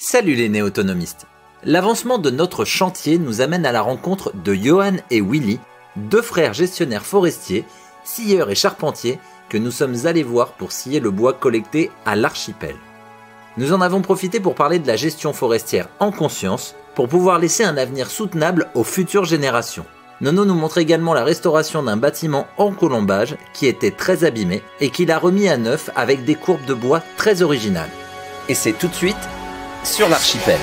Salut les néo-autonomistes. L'avancement de notre chantier nous amène à la rencontre de Johan et Willy, deux frères gestionnaires forestiers, scieurs et charpentiers que nous sommes allés voir pour scier le bois collecté à l'archipel. Nous en avons profité pour parler de la gestion forestière en conscience, pour pouvoir laisser un avenir soutenable aux futures générations. Nono nous montre également la restauration d'un bâtiment en colombage qui était très abîmé et qu'il a remis à neuf avec des courbes de bois très originales. Et c'est tout de suite sur l'archipel.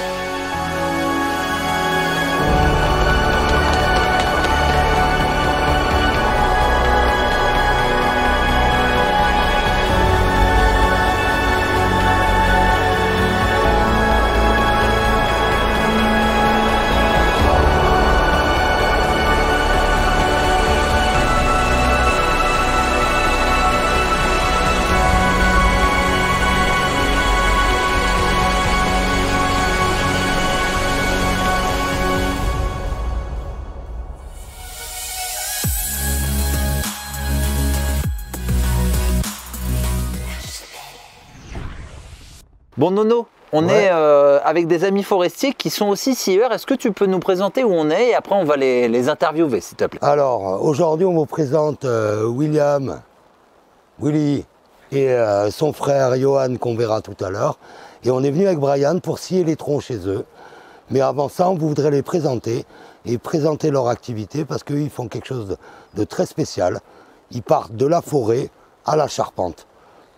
Bon Nono, on est avec des amis forestiers qui sont aussi scieurs. Est-ce que tu peux nous présenter où on est et après on va les interviewer s'il te plaît? Alors aujourd'hui on vous présente Willy et son frère Johan qu'on verra tout à l'heure. Et on est venu avec Brian pour scier les troncs chez eux. Mais avant ça on voudrait les présenter et présenter leur activité parce qu'ils font quelque chose de très spécial. Ils partent de la forêt à la charpente.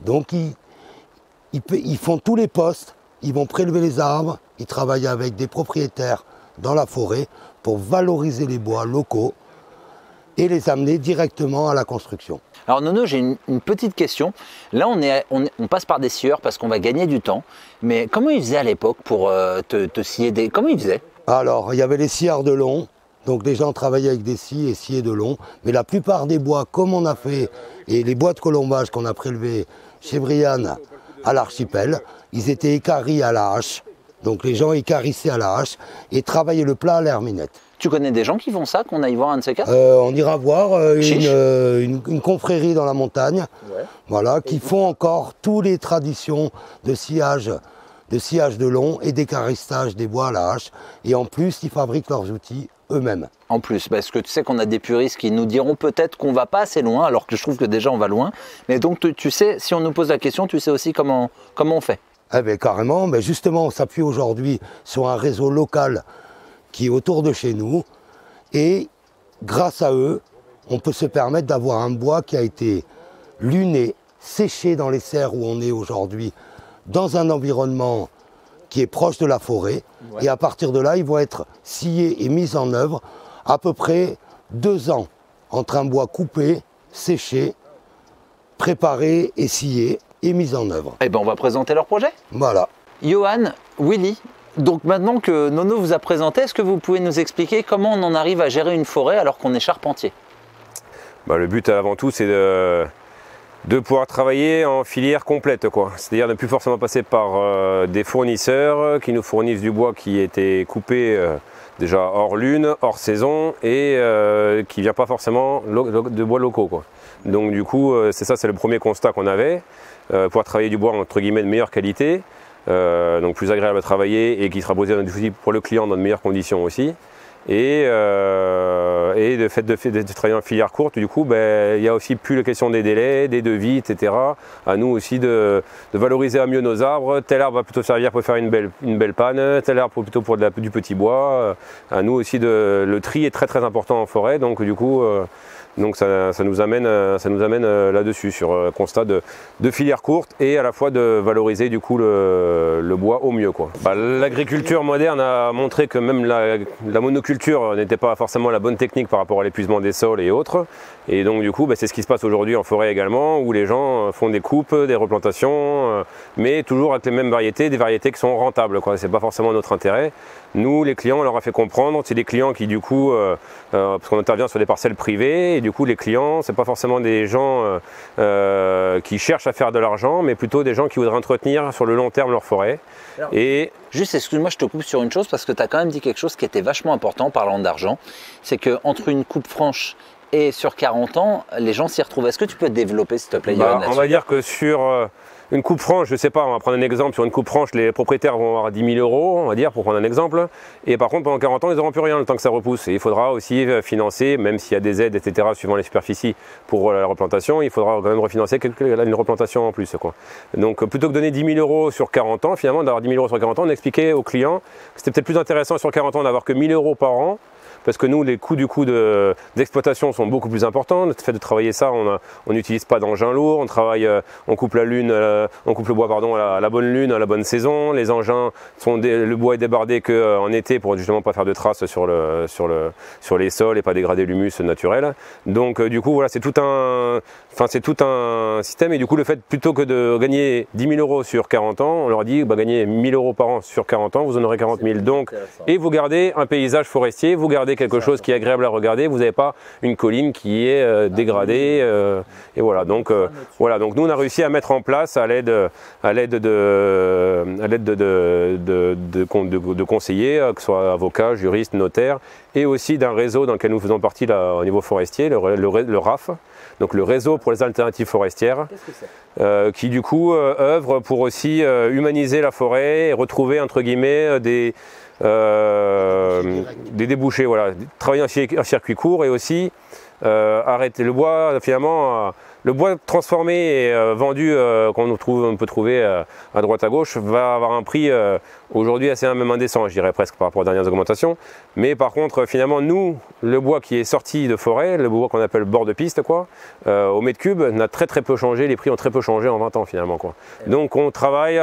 Donc ils font tous les postes, ils vont prélever les arbres, ils travaillent avec des propriétaires dans la forêt pour valoriser les bois locaux et les amener directement à la construction. Alors Nono, j'ai une petite question. Là on passe par des scieurs parce qu'on va gagner du temps, mais comment ils faisaient à l'époque pour te scier des... Comment ils faisaient? Alors il y avait les scieurs de long, donc les gens travaillaient avec des scies et sciaient de long, mais la plupart des bois comme on a fait, et les bois de colombage qu'on a prélevés chez Brian, à l'archipel, ils étaient équarris à la hache, donc les gens équarissaient à la hache et travaillaient le plat à l'herminette. Tu connais des gens qui font ça, qu'on aille voir un de ces quatre? On ira voir une confrérie dans la montagne, voilà, qui font encore toutes les traditions de sciage de long et d'équarissage des bois à la hache, et en plus ils fabriquent leurs outils eux-mêmes. En plus, parce que tu sais qu'on a des puristes qui nous diront peut-être qu'on va pas assez loin, alors que je trouve que déjà on va loin. Mais donc tu sais, si on nous pose la question, tu sais aussi comment on fait. Eh bien carrément, mais justement on s'appuie aujourd'hui sur un réseau local qui est autour de chez nous. Et grâce à eux, on peut se permettre d'avoir un bois qui a été luné, séché dans les serres où on est aujourd'hui, dans un environnement qui est proche de la forêt. Ouais. Et à partir de là, ils vont être sciés et mis en œuvre à peu près 2 ans entre un bois coupé, séché, préparé et scié et mis en œuvre. Eh bien, on va présenter leur projet. Voilà. Johan, Willy, donc maintenant que Nono vous a présenté, est-ce que vous pouvez nous expliquer comment on en arrive à gérer une forêt alors qu'on est charpentier? Le but avant tout, c'est de pouvoir travailler en filière complète, quoi. C'est-à-dire ne plus forcément passer par des fournisseurs qui nous fournissent du bois qui était coupé déjà hors lune, hors saison et qui ne vient pas forcément de bois locaux, quoi. Donc du coup, c'est le premier constat qu'on avait, pouvoir travailler du bois entre guillemets de meilleure qualité, donc plus agréable à travailler et qui sera posé pour le client dans de meilleures conditions aussi. Et le fait de travailler en filière courte, du coup, il y a aussi plus la question des délais, des devis, etc. À nous aussi de valoriser à mieux nos arbres. Tel arbre va plutôt servir pour faire une belle panne, tel arbre plutôt pour du petit bois. À nous aussi, le tri est très très important en forêt, donc du coup, ça nous amène là-dessus, sur un constat de filière courte et à la fois de valoriser du coup le bois au mieux, quoi. L'agriculture moderne a montré que même la monoculture n'était pas forcément la bonne technique par rapport à l'épuisement des sols et autres. Et donc du coup, c'est ce qui se passe aujourd'hui en forêt également, où les gens font des coupes, des replantations, mais toujours avec les mêmes variétés, des variétés qui sont rentables, quoi. C'est pas forcément notre intérêt. Nous, les clients, on leur a fait comprendre, c'est des clients qui du coup, parce qu'on intervient sur des parcelles privées, et du coup les clients, c'est pas forcément des gens qui cherchent à faire de l'argent, mais plutôt des gens qui voudraient entretenir sur le long terme leur forêt. Alors, juste, excuse-moi, je te coupe sur une chose, parce que tu as quand même dit quelque chose qui était vachement important en parlant d'argent, c'est qu'entre une coupe franche et sur 40 ans, les gens s'y retrouvent. Est-ce que tu peux développer, s'il te plaît, Johan, on va dire que sur une coupe franche, je sais pas, on va prendre un exemple, sur une coupe franche, les propriétaires vont avoir 10 000 €, on va dire, pour prendre un exemple, et par contre, pendant 40 ans, ils n'auront plus rien le temps que ça repousse. Et il faudra aussi financer, même s'il y a des aides, etc., suivant les superficies pour la replantation, il faudra quand même refinancer une replantation en plus, quoi. Donc, plutôt que de donner 10 000 € sur 40 ans, finalement, d'avoir 10 000 € sur 40 ans, on expliquait aux clients que c'était peut-être plus intéressant sur 40 ans d'avoir que 1 000 € par an, parce que nous, les coûts d'exploitation sont beaucoup plus importants. Le fait de travailler ça, on n'utilise pas d'engins lourds, on coupe le bois pardon, à la bonne lune, à la bonne saison. Les engins, le bois est débardé qu'en été pour justement pas faire de traces sur les sols et pas dégrader l'humus naturel. Donc du coup, voilà, c'est tout un système. Et du coup, le fait, plutôt que de gagner 10 000 € sur 40 ans, on leur dit, gagnez 1 000 € par an sur 40 ans, vous en aurez 40 000. Donc, et vous gardez un paysage forestier, vous gardez quelque chose qui est agréable à regarder, vous n'avez pas une colline qui est dégradée, et voilà. Donc nous on a réussi à mettre en place à l'aide de conseillers, que ce soit avocats, juristes, notaires, et aussi d'un réseau dans lequel nous faisons partie là, au niveau forestier, le RAF, donc le réseau pour les alternatives forestières, qui du coup œuvre pour aussi humaniser la forêt et retrouver entre guillemets des débouchés, voilà, travailler un circuit court et aussi arrêter le bois, finalement, le bois transformé et vendu on peut trouver à droite à gauche va avoir un prix aujourd'hui assez même indécent, je dirais presque par rapport aux dernières augmentations. Mais par contre, finalement, nous, le bois qui est sorti de forêt, le bois qu'on appelle bord de piste, quoi, au mètre cube, n'a très peu changé, les prix ont très peu changé en 20 ans finalement, quoi. Donc on travaille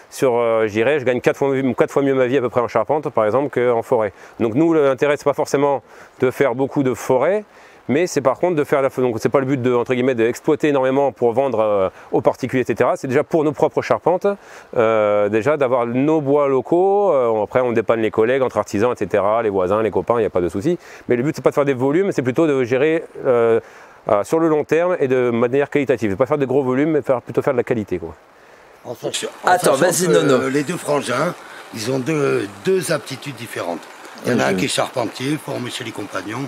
sur, je dirais, je gagne 4 fois mieux ma vie à peu près en charpente par exemple qu'en forêt. Donc nous, l'intérêt c'est pas forcément de faire beaucoup de forêt, mais c'est par contre de faire donc c'est pas le but de, entre guillemets, d'exploiter énormément pour vendre aux particuliers, etc. C'est déjà pour nos propres charpentes, déjà d'avoir nos bois locaux. Après on dépanne les collègues entre artisans, etc., les voisins, les copains, il n'y a pas de souci. Mais le but c'est pas de faire des volumes, c'est plutôt de gérer sur le long terme et de manière qualitative. Pas faire de gros volumes, mais plutôt faire de la qualité, quoi. Attends, vas-y Nono. Les deux frangins, ils ont deux aptitudes différentes. Il y en a un qui est charpentier, formé chez les compagnons.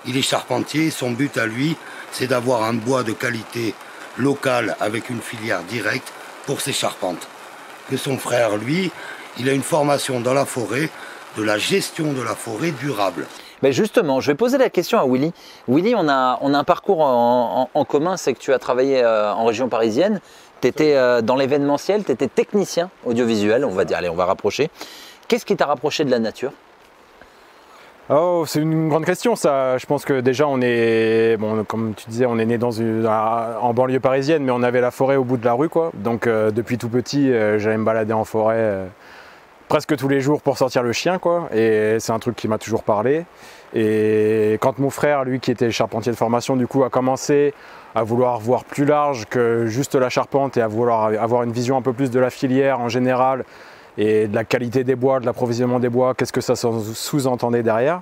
Il est charpentier, son but à lui, c'est d'avoir un bois de qualité locale avec une filière directe pour ses charpentes. Que son frère, lui, il a une formation dans la forêt, de la gestion de la forêt durable. Mais justement, je vais poser la question à Willy. Willy, on a un parcours en commun, c'est que tu as travaillé en région parisienne, tu étais dans l'événementiel, tu étais technicien audiovisuel, on va dire, allez, on va rapprocher. Qu'est-ce qui t'a rapproché de la nature ? Oh, c'est une grande question ça. Je pense que déjà on est, bon, comme tu disais, on est né en banlieue parisienne, mais on avait la forêt au bout de la rue, quoi. Donc depuis tout petit, j'allais me balader en forêt presque tous les jours pour sortir le chien, quoi. Et c'est un truc qui m'a toujours parlé. Et quand mon frère, lui qui était charpentier de formation, du coup a commencé à vouloir voir plus large que juste la charpente et à vouloir avoir une vision un peu plus de la filière en général, et de la qualité des bois, de l'approvisionnement des bois, qu'est-ce que ça sous-entendait derrière.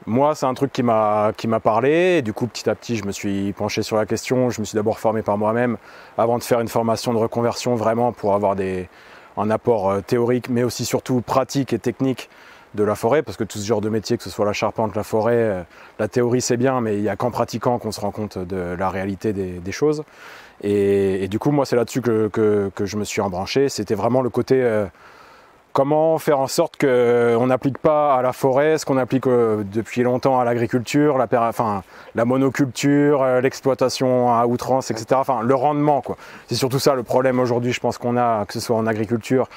Moi, c'est un truc qui m'a parlé, et du coup, petit à petit, je me suis penché sur la question. Je me suis d'abord formé par moi-même, avant de faire une formation de reconversion, vraiment pour avoir un apport théorique, mais aussi surtout pratique et technique de la forêt, parce que tout ce genre de métier, que ce soit la charpente, la forêt, la théorie c'est bien, mais il n'y a qu'en pratiquant qu'on se rend compte de la réalité des choses. Et du coup, moi, c'est là-dessus que je me suis embranché. C'était vraiment le côté... comment faire en sorte qu'on n'applique pas à la forêt ce qu'on applique depuis longtemps à l'agriculture, la monoculture, l'exploitation à outrance, etc. Enfin, le rendement, quoi. C'est surtout ça le problème aujourd'hui, je pense qu'on a, que ce soit en agriculture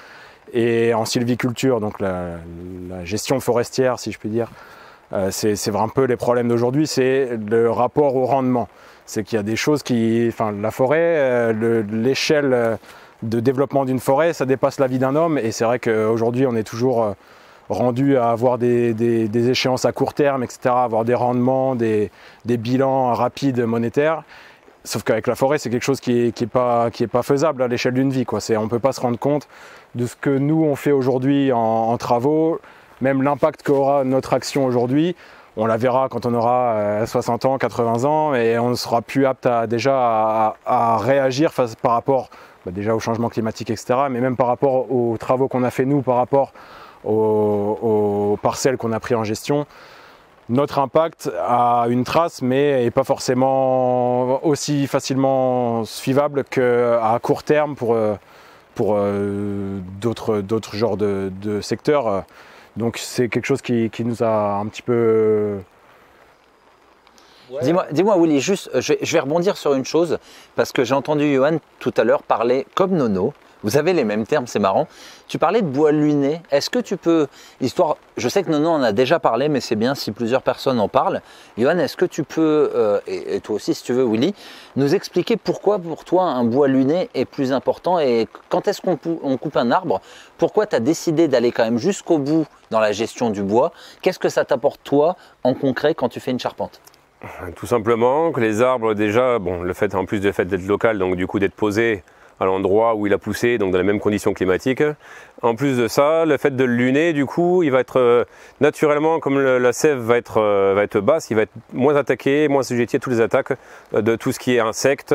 et en sylviculture, donc la gestion forestière, si je puis dire. C'est un peu les problèmes d'aujourd'hui, c'est le rapport au rendement. C'est qu'il y a des choses la forêt, l'échelle de développement d'une forêt, ça dépasse la vie d'un homme, et c'est vrai qu'aujourd'hui on est toujours rendu à avoir des échéances à court terme, etc., avoir des rendements, des bilans rapides monétaires. Sauf qu'avec la forêt, c'est quelque chose qui est pas faisable à l'échelle d'une vie, quoi. On ne peut pas se rendre compte de ce que nous on fait aujourd'hui en travaux, même l'impact qu'aura notre action aujourd'hui. On la verra quand on aura 60 ans, 80 ans, et on ne sera plus apte à réagir par rapport déjà au changement climatique, etc., mais même par rapport aux travaux qu'on a fait nous, par rapport aux parcelles qu'on a pris en gestion. notre impact a une trace, mais n'est pas forcément aussi facilement suivable qu'à court terme pour d'autres genres de secteurs. Donc c'est quelque chose qui nous a un petit peu... Ouais. Dis-moi Willy, juste, je vais rebondir sur une chose, parce que j'ai entendu Johan tout à l'heure parler comme Nono. Vous avez les mêmes termes, c'est marrant. Tu parlais de bois luné. Est-ce que tu peux, histoire, je sais que Nono en a déjà parlé, mais c'est bien si plusieurs personnes en parlent. Johan, est-ce que tu peux, et toi aussi si tu veux Willy, nous expliquer pourquoi pour toi un bois luné est plus important et quand est-ce qu'on coupe un arbre? Pourquoi tu as décidé d'aller quand même jusqu'au bout dans la gestion du bois? Qu'est-ce que ça t'apporte toi en concret quand tu fais une charpente? Tout simplement que les arbres déjà, bon, le fait en plus du fait d'être local, donc du coup d'être posé à l'endroit où il a poussé, donc dans les mêmes conditions climatiques. En plus de ça, le fait de le luner, du coup, il va être naturellement, comme la sève va être basse, il va être moins attaqué, moins sujetti à toutes les attaques de tout ce qui est insectes,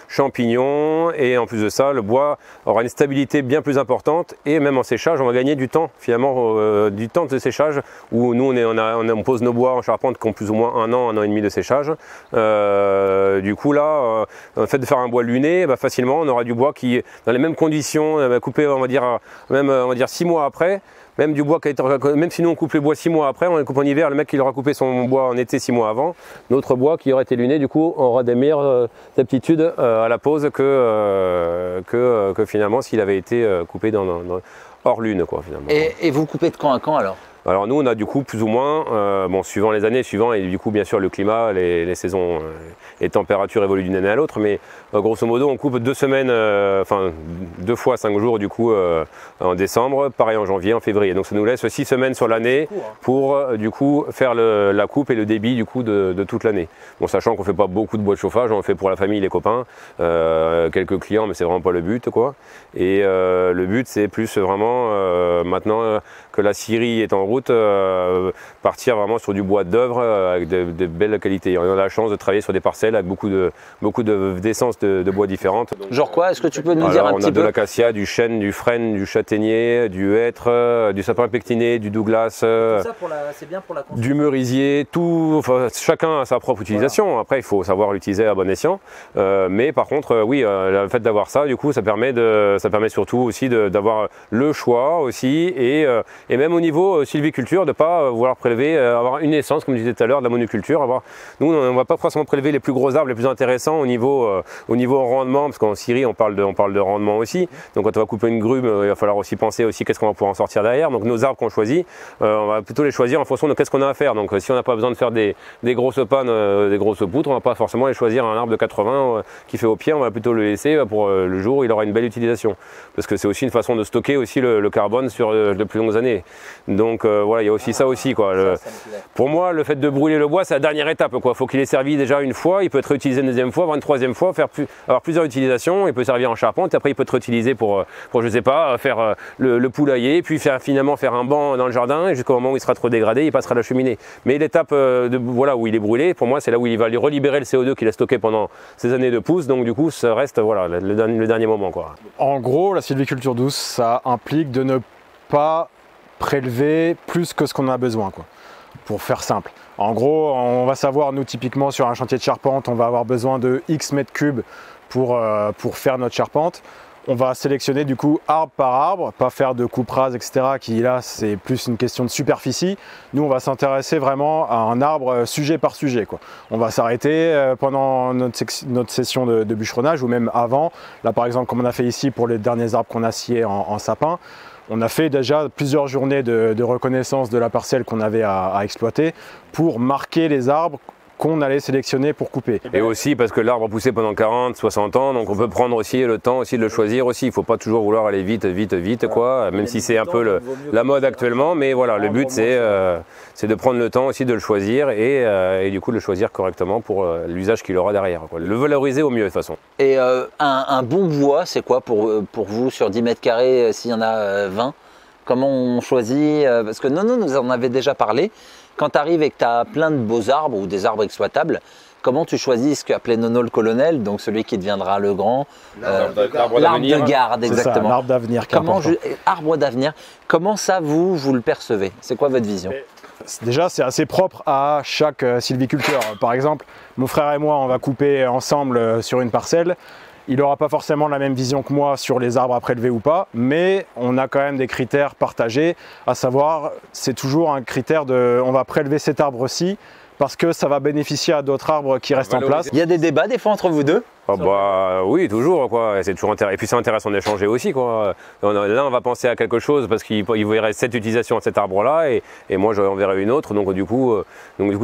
champignons, et en plus de ça, le bois aura une stabilité bien plus importante, et même en séchage, on va gagner du temps, finalement, du temps de séchage, où nous, on pose nos bois en charpente qui ont plus ou moins un an et demi de séchage. Du coup, là, le fait de faire un bois luné, bah, facilement, on aura du bois qui, dans les mêmes conditions, coupé, on va dire 6 mois après, même du bois qui a été, même si nous on coupe les bois 6 mois après, on les coupe en hiver, le mec qui aura coupé son bois en été 6 mois avant, notre bois qui aurait été luné, du coup, aura des meilleures aptitudes à la pose que finalement s'il avait été coupé hors lune, quoi, finalement. Et vous coupez de quand à quand alors? Alors nous on a du coup plus ou moins, bon, suivant les années, et du coup bien sûr le climat, les saisons, les températures évoluent d'une année à l'autre, mais grosso modo on coupe 2 semaines, enfin 2 fois 5 jours du coup en décembre, pareil en janvier, en février. Donc ça nous laisse 6 semaines sur l'année pour du coup faire la coupe et le débit du coup de toute l'année. Bon, sachant qu'on fait pas beaucoup de bois de chauffage, on le fait pour la famille, les copains, quelques clients, mais c'est vraiment pas le but, quoi. Et le but c'est plus vraiment maintenant que la scierie est en route, partir vraiment sur du bois d'œuvre avec de belles qualités. On a la chance de travailler sur des parcelles avec beaucoup d'essences de bois différentes. Genre quoi? Est-ce que tu peux nous dire un petit peu? On a de l'acacia, du chêne, du frêne, du châtaignier, du hêtre, du sapin pectiné, du Douglas, c'est bien pour la du merisier, tout, enfin, chacun a sa propre utilisation. Voilà. Après, il faut savoir l'utiliser à bon escient. Mais par contre, oui, le fait d'avoir ça, du coup, ça permet surtout aussi d'avoir le choix aussi et même au niveau sylviculture, de ne pas vouloir prélever, avoir une essence, comme je disais tout à l'heure, de la monoculture. Nous, on ne va pas forcément prélever les plus gros arbres, les plus intéressants au niveau rendement, parce qu'en scierie, on parle de rendement aussi. Donc quand on va couper une grume, il va falloir aussi penser aussi qu'est-ce qu'on va pouvoir en sortir derrière. Donc nos arbres qu'on choisit, on va plutôt les choisir en fonction de qu'est-ce qu'on a à faire. Donc si on n'a pas besoin de faire des grosses pannes, des grosses poutres, on ne va pas forcément les choisir un arbre de 80 qui fait au pied, on va plutôt le laisser pour le jour où il aura une belle utilisation. Parce que c'est aussi une façon de stocker aussi le carbone sur de plus longues années. Donc voilà, il y a aussi ça aussi, quoi. Pour moi, le fait de brûler le bois, c'est la dernière étape, quoi. Faut qu'il ait servi déjà une fois, il peut être réutilisé une deuxième fois, voire une troisième fois, avoir plusieurs utilisations. Il peut servir en charpente, et après il peut être réutilisé pour je sais pas, faire le poulailler, puis finalement faire un banc dans le jardin, et jusqu'au moment où il sera trop dégradé, il passera à la cheminée. Mais l'étape voilà, où il est brûlé, pour moi, c'est là où il va lui relibérer le CO2 qu'il a stocké pendant ces années de pousse. Donc du coup, ça reste voilà, le dernier moment, quoi. En gros, la sylviculture douce, ça implique de ne pas prélever plus que ce qu'on a besoin, quoi, pour faire simple. En gros, on va savoir, nous typiquement sur un chantier de charpente, on va avoir besoin de X mètres cubes pour faire notre charpente. On va sélectionner du coup arbre par arbre, pas faire de coupe rase, etc. qui là c'est plus une question de superficie. Nous on va s'intéresser vraiment à un arbre sujet par sujet, quoi. On va s'arrêter pendant notre session de bûcheronnage ou même avant. Là par exemple comme on a fait ici pour les derniers arbres qu'on a sciés en sapin. On a fait déjà plusieurs journées de reconnaissance de la parcelle qu'on avait à exploiter pour marquer les arbres qu'on allait sélectionner pour couper. Et aussi parce que l'arbre a poussé pendant 40, 60 ans, donc on peut prendre aussi le temps aussi de le choisir aussi. Il ne faut pas toujours vouloir aller vite, quoi, même si c'est un peu la mode actuellement. Mais voilà, le but c'est de prendre le temps aussi de le choisir et du coup de le choisir correctement pour l'usage qu'il aura derrière, quoi. Le valoriser au mieux de toute façon. Et un bon bois, c'est quoi pour vous sur 10 mètres carrés s'il y en a 20? Comment on choisit? Parce que Nono nous en avait déjà parlé. Quand tu arrives et que tu as plein de beaux arbres ou des arbres exploitables, comment tu choisis ce qu'appelait Nono le colonel, donc celui qui deviendra le grand, l'arbre de garde, exactement. L'arbre d'avenir. Arbre d'avenir. Comment ça, vous le percevez? C'est quoi votre vision? Déjà, c'est assez propre à chaque sylviculteur. Par exemple, mon frère et moi, on va couper ensemble sur une parcelle. Il n'aura pas forcément la même vision que moi sur les arbres à prélever ou pas, mais on a quand même des critères partagés, à savoir, c'est toujours un critère de on va prélever cet arbre-ci parce que ça va bénéficier à d'autres arbres qui restent en place. Il y a des débats des fois entre vous deux? Ah bah, oui, toujours, quoi. C'est toujours intéressant. Et puis c'est intéressant d'échanger aussi, quoi. Là, on va penser à quelque chose parce qu'il y aurait cette utilisation de cet arbre-là et moi, j'en verrai une autre. Donc du coup,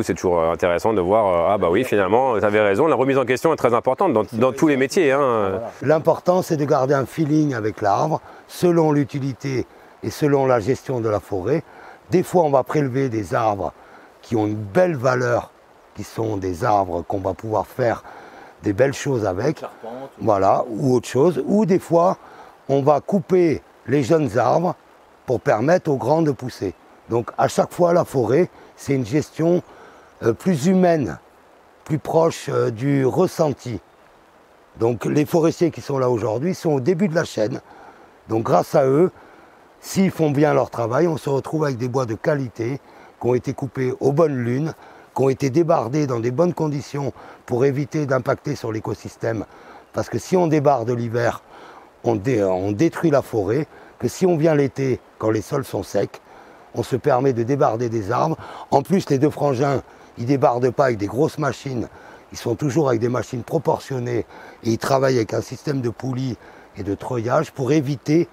c'est toujours intéressant de voir, ah bah oui, finalement, tu avais raison. La remise en question est très importante dans tous les métiers. Hein. L'important, c'est de garder un feeling avec l'arbre, selon l'utilité et selon la gestion de la forêt. Des fois, on va prélever des arbres qui ont une belle valeur, qui sont des arbres qu'on va pouvoir faire des belles choses avec, voilà, ou autre chose. Ou des fois, on va couper les jeunes arbres pour permettre aux grands de pousser. Donc à chaque fois, la forêt, c'est une gestion plus humaine, plus proche du ressenti. Donc les forestiers qui sont là aujourd'hui sont au début de la chaîne. Donc grâce à eux, s'ils font bien leur travail, on se retrouve avec des bois de qualité qui ont été coupés aux bonnes lunes, qui ont été débardés dans des bonnes conditions pour éviter d'impacter sur l'écosystème. Parce que si on débarde l'hiver, on détruit la forêt, que si on vient l'été, quand les sols sont secs, on se permet de débarder des arbres. En plus, les deux frangins, ils ne débardent pas avec des grosses machines, ils sont toujours avec des machines proportionnées et ils travaillent avec un système de poulies et de treuillage pour éviter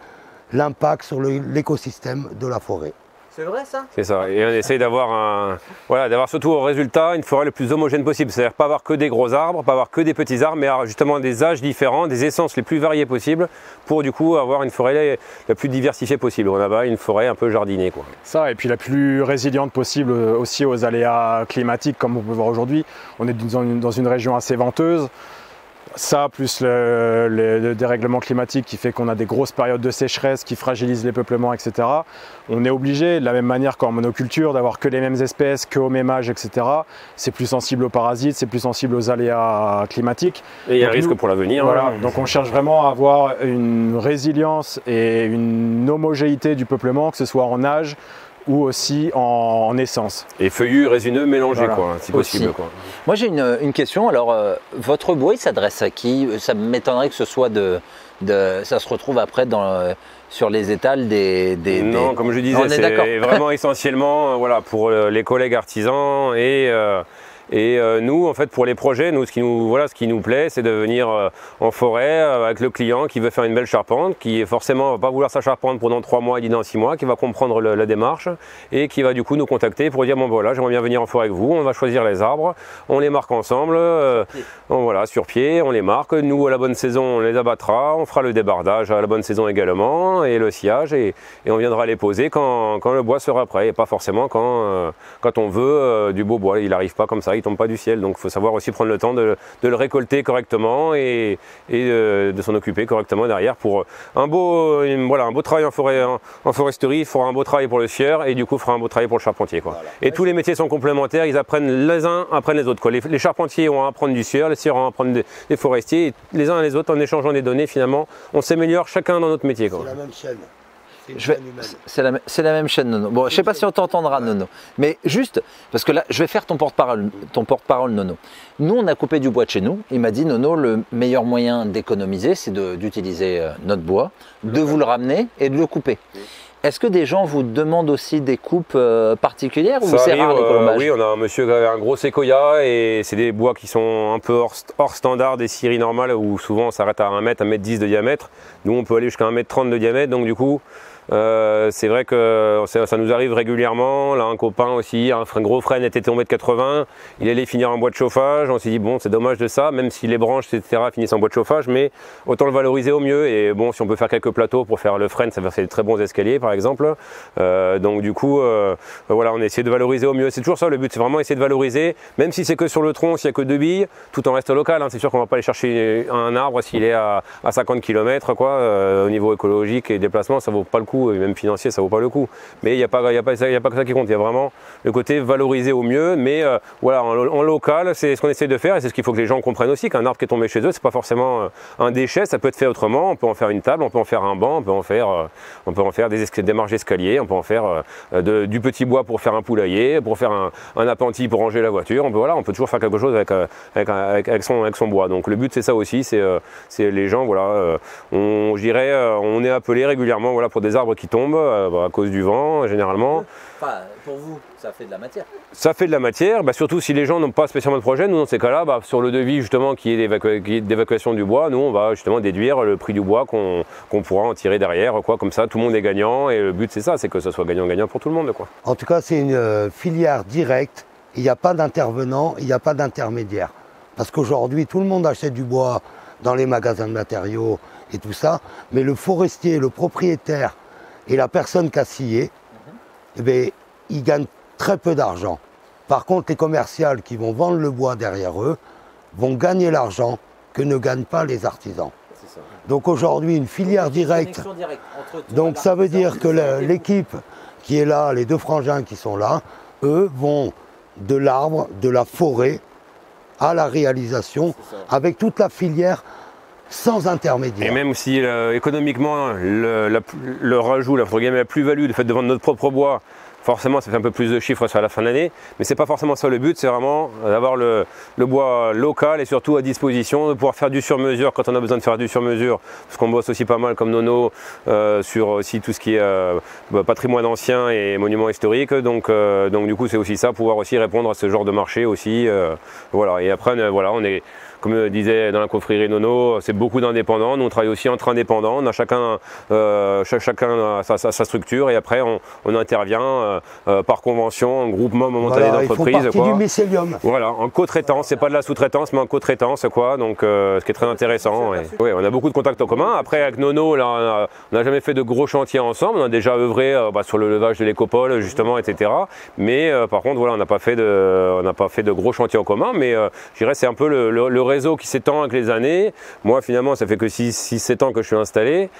l'impact sur l'écosystème de la forêt. C'est vrai ça? C'est ça, et on essaye d'avoir d'avoir surtout au résultat une forêt le plus homogène possible, c'est-à-dire pas avoir que des gros arbres, pas avoir que des petits arbres, mais avoir justement des âges différents, des essences les plus variées possibles pour du coup avoir une forêt la plus diversifiée possible. On a une forêt un peu jardinée, quoi. Ça, et puis la plus résiliente possible aussi aux aléas climatiques comme on peut voir aujourd'hui. On est dans une région assez venteuse. Ça, plus le dérèglement climatique qui fait qu'on a des grosses périodes de sécheresse qui fragilisent les peuplements, etc. On est obligé, de la même manière qu'en monoculture, d'avoir que les mêmes espèces, qu'au même âge, etc. C'est plus sensible aux parasites, c'est plus sensible aux aléas climatiques. Et il y a un risque pour l'avenir. Voilà, hein. donc on cherche vraiment à avoir une résilience et une homogénéité du peuplement, que ce soit en âge, ou aussi en essence. Et feuillus, résineux, mélangés, voilà, quoi, si possible. Quoi. Moi j'ai une question, alors votre bois il s'adresse à qui? Ça m'étonnerait que ce soit ça se retrouve après sur les étals Non, comme je disais, c'est vraiment essentiellement pour les collègues artisans et nous, en fait, pour les projets, ce qui nous plaît, c'est de venir en forêt avec le client qui veut faire une belle charpente, qui forcément va pas vouloir sa charpente pendant 3 mois, ni dans 6 mois, qui va comprendre la démarche et qui va du coup nous contacter pour dire bon voilà, j'aimerais bien venir en forêt avec vous, on va choisir les arbres, on les marque ensemble, sur pied, on les marque, nous à la bonne saison on les abattra, on fera le débardage à la bonne saison également et le sciage et on viendra les poser quand le bois sera prêt et pas forcément quand on veut du beau bois, il n'arrive pas comme ça. Il tombe pas du ciel, donc il faut savoir aussi prendre le temps de le récolter correctement et de s'en occuper correctement derrière pour un beau travail en foresterie. Il fera un beau travail pour le scieur et du coup il fera un beau travail pour le charpentier, quoi. Voilà. Et tous les métiers sont complémentaires, ils apprennent les uns apprennent les autres, quoi. Les charpentiers ont à apprendre du scieur, les scieurs ont à apprendre des forestiers et les uns et les autres en échangeant des données finalement on s'améliore chacun dans notre métier, quoi. C'est la même chaîne. C'est la même chaîne, Nono. Bon, je ne sais pas si on t'entendra, Nono. Mais juste, parce que là, je vais faire ton porte-parole, Nono. Nous, on a coupé du bois de chez nous. Il m'a dit, Nono, le meilleur moyen d'économiser, c'est d'utiliser notre bois, de vous le ramener et de le couper. Est-ce que des gens vous demandent aussi des coupes particulières ou c'est rare les colombages? Oui, on a un monsieur qui avait un gros séquoia et c'est des bois qui sont un peu hors standard des scieries normales où souvent on s'arrête à 1 mètre, 1,10 m de diamètre. Nous, on peut aller jusqu'à 1,30 m de diamètre, donc du coup, c'est vrai que ça nous arrive régulièrement. Là, un copain aussi, un gros frêne était tombé de 80, il allait finir en bois de chauffage. On s'est dit bon, c'est dommage de ça, même si les branches etc. finissent en bois de chauffage, mais autant le valoriser au mieux. Et bon, si on peut faire quelques plateaux pour faire le frêne, ça va faire des très bons escaliers par exemple. Donc du coup, voilà, on essaie de valoriser au mieux. C'est toujours ça le but, c'est vraiment essayer de valoriser, même si c'est que sur le tronc, s'il n'y a que 2 billes, tout en reste local. Hein. C'est sûr qu'on va pas aller chercher un arbre s'il est à 50 km, quoi. Au niveau écologique et déplacement, ça vaut pas le coup. coup, et même financier, ça vaut pas le coup. Mais il n'y a pas que ça qui compte, il y a vraiment le côté valoriser au mieux, mais voilà, en local, c'est ce qu'on essaie de faire, et c'est ce qu'il faut que les gens comprennent aussi, qu'un arbre qui est tombé chez eux, c'est pas forcément un déchet, ça peut être fait autrement, on peut en faire une table, on peut en faire un banc, on peut en faire des marches d'escalier, on peut en faire du petit bois pour faire un poulailler, pour faire un appentis pour ranger la voiture, on peut toujours faire quelque chose avec son bois. Donc le but c'est ça aussi, c'est les gens, voilà, on est appelé régulièrement, voilà, pour des arbres qui tombent à cause du vent généralement. Enfin, pour vous, ça fait de la matière. Ça fait de la matière, surtout si les gens n'ont pas spécialement de projet. Nous, dans ces cas-là, sur le devis justement qui est d'évacuation du bois, nous on va justement déduire le prix du bois qu'on pourra en tirer derrière, quoi. Comme ça, tout le monde est gagnant, et le but c'est ça, c'est que ce soit gagnant-gagnant pour tout le monde, quoi. En tout cas, c'est une filière directe, il n'y a pas d'intervenant, il n'y a pas d'intermédiaire. Parce qu'aujourd'hui, tout le monde achète du bois dans les magasins de matériaux et tout ça, mais le forestier, le propriétaire et la personne qui a scié, eh bien, ils gagnent très peu d'argent. Par contre, les commerciales qui vont vendre le bois derrière eux vont gagner l'argent que ne gagnent pas les artisans. Donc aujourd'hui, une filière directe. Donc ça veut dire que l'équipe qui est là, les deux frangins qui sont là, eux vont de l'arbre, de la forêt à la réalisation, avec toute la filière sans intermédiaire. Et même si économiquement, le rajout, la plus-value, le fait de vendre notre propre bois, forcément ça fait un peu plus de chiffres sur la fin de l'année, mais c'est pas forcément ça le but, c'est vraiment d'avoir le bois local et surtout à disposition, de pouvoir faire du sur-mesure quand on a besoin de faire du sur-mesure, parce qu'on bosse aussi pas mal comme Nono sur aussi tout ce qui est patrimoine ancien et monuments historiques, donc du coup c'est aussi ça, pouvoir aussi répondre à ce genre de marché aussi, voilà. Et après voilà, on est, comme disait dans la confrérie Nono, c'est beaucoup d'indépendants. Nous on travaille aussi entre indépendants, on a chacun sa structure, et après on intervient par convention, en groupement momentané d'entreprise. Ils font partie du mycélium. Voilà, en co-traitance, c'est pas de la sous-traitance, mais en co-traitance, quoi. Donc ce qui est très intéressant. Oui, on a beaucoup de contacts en commun. Après avec Nono, là, on n'a jamais fait de gros chantiers ensemble. On a déjà œuvré sur le levage de l'écopole, justement, etc. Mais par contre, voilà, on n'a pas fait de gros chantiers en commun. Mais je dirais c'est un peu le réseau qui s'étend avec les années. Moi, finalement, ça fait que 6-7 ans que je suis installé.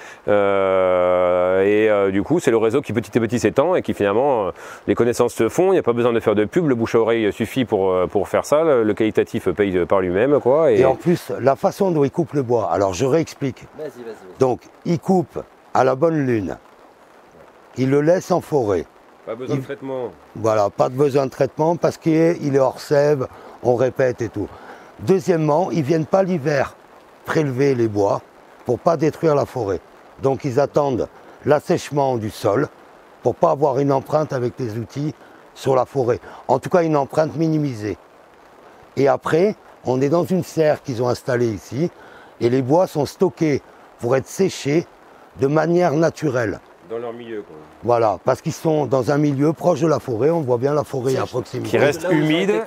Du coup, c'est le réseau qui petit à petit s'étend et qui finalement, les connaissances se font. Il n'y a pas besoin de faire de pub. Le bouche à oreille suffit pour faire ça. Le qualitatif paye par lui-même, quoi. Et en plus, la façon dont il coupe le bois. Alors, je réexplique. Vas-y. Donc, il coupe à la bonne lune. Il le laisse en forêt. Pas besoin de traitement. Voilà, pas de besoin de traitement parce qu'il est hors sève, on répète et tout. Deuxièmement, ils ne viennent pas l'hiver prélever les bois pour ne pas détruire la forêt. Donc ils attendent l'assèchement du sol pour ne pas avoir une empreinte avec les outils sur la forêt. En tout cas, une empreinte minimisée. Et après, on est dans une serre qu'ils ont installée ici et les bois sont stockés pour être séchés de manière naturelle. Dans leur milieu, quoi. Voilà, parce qu'ils sont dans un milieu proche de la forêt, on voit bien la forêt à proximité. Qui reste humide,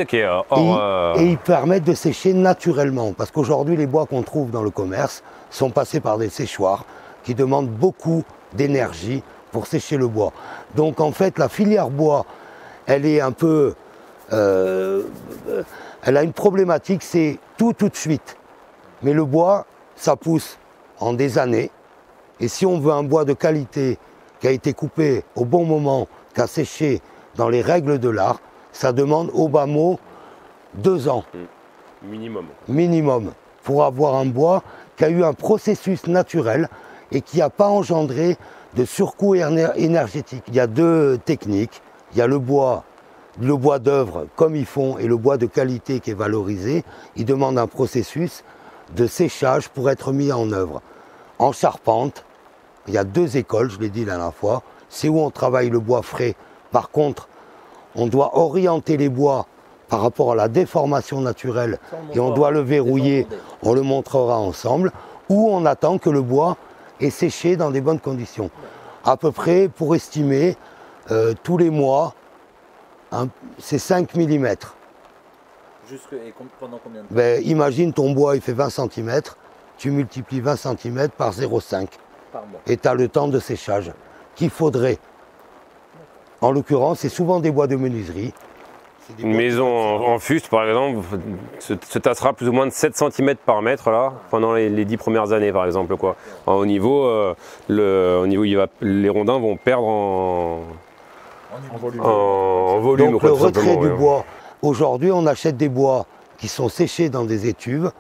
qui est hors... Et ils permettent de sécher naturellement, parce qu'aujourd'hui les bois qu'on trouve dans le commerce sont passés par des séchoirs qui demandent beaucoup d'énergie pour sécher le bois. Donc en fait la filière bois, elle est un peu... elle a une problématique, c'est tout de suite. Mais le bois, ça pousse en des années. Et si on veut un bois de qualité qui a été coupé au bon moment, qui a séché dans les règles de l'art, ça demande au bas mot 2 ans. Minimum. Pour avoir un bois qui a eu un processus naturel et qui n'a pas engendré de surcoût énergétique. Il y a 2 techniques. Il y a le bois d'œuvre comme ils font et le bois de qualité qui est valorisé. Ils demandent un processus de séchage pour être mis en œuvre. En charpente, il y a 2 écoles, je l'ai dit la dernière fois. C'est où on travaille le bois frais. Par contre, on doit orienter les bois par rapport à la déformation naturelle et on doit le verrouiller. On le montrera ensemble. Ou on attend que le bois est séché dans des bonnes conditions. À peu près, pour estimer, tous les mois, c'est 5 mm. Et pendant combien de temps? Imagine ton bois, il fait 20 cm. Tu multiplies 20 cm par 0,5 et tu as le temps de séchage qu'il faudrait. En l'occurrence, c'est souvent des bois de menuiserie Une maison en fuste, par exemple, se tassera plus ou moins de 7 cm par mètre là, pendant les 10 premières années, par exemple. Quoi. Au niveau, les rondins vont perdre en volume. Donc le retrait du bois, aujourd'hui on achète des bois qui sont séchés dans des étuves.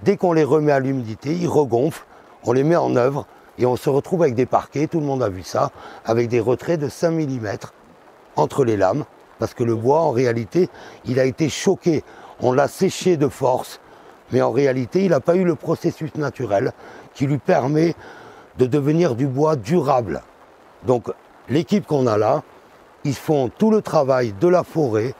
Dès qu'on les remet à l'humidité, ils regonflent, on les met en œuvre et on se retrouve avec des parquets, tout le monde a vu ça, avec des retraits de 5 mm entre les lames. Parce que le bois, en réalité, il a été choqué. On l'a séché de force, mais en réalité, il n'a pas eu le processus naturel qui lui permet de devenir du bois durable. Donc, l'équipe qu'on a là, ils font tout le travail de la forêt,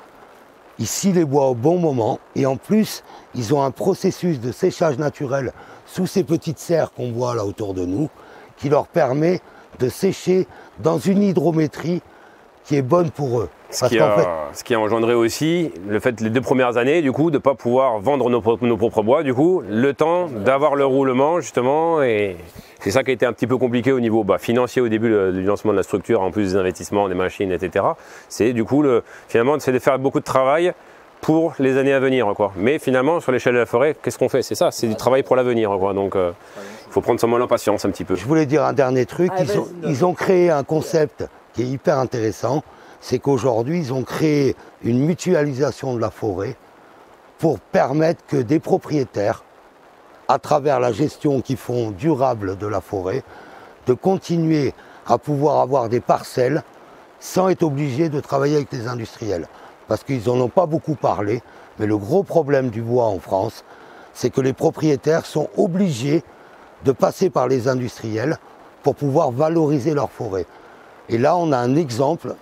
ils scient les bois au bon moment, et en plus, ils ont un processus de séchage naturel sous ces petites serres qu'on voit là autour de nous, qui leur permet de sécher dans une hydrométrie qui est bonne pour eux. Ce qui a engendré aussi le fait les 2 premières années du coup de ne pas pouvoir vendre nos propres bois, du coup le temps d'avoir le roulement justement, et c'est ça qui a été un petit peu compliqué au niveau financier au début du lancement de la structure, en plus des investissements, des machines, etc. C'est du coup finalement c'est de faire beaucoup de travail pour les années à venir, quoi. Mais finalement sur l'échelle de la forêt, qu'est-ce qu'on fait? C'est ça, c'est du travail pour l'avenir, quoi. Donc il faut prendre son mal en patience un petit peu. Je voulais dire un dernier truc, ils ont créé un concept qui est hyper intéressant, c'est qu'aujourd'hui, ils ont créé une mutualisation de la forêt pour permettre que des propriétaires, à travers la gestion qu'ils font durable de la forêt, de continuer à pouvoir avoir des parcelles sans être obligés de travailler avec les industriels. Parce qu'ils n'en ont pas beaucoup parlé, mais le gros problème du bois en France, c'est que les propriétaires sont obligés de passer par les industriels pour pouvoir valoriser leur forêt. Et là, on a un exemple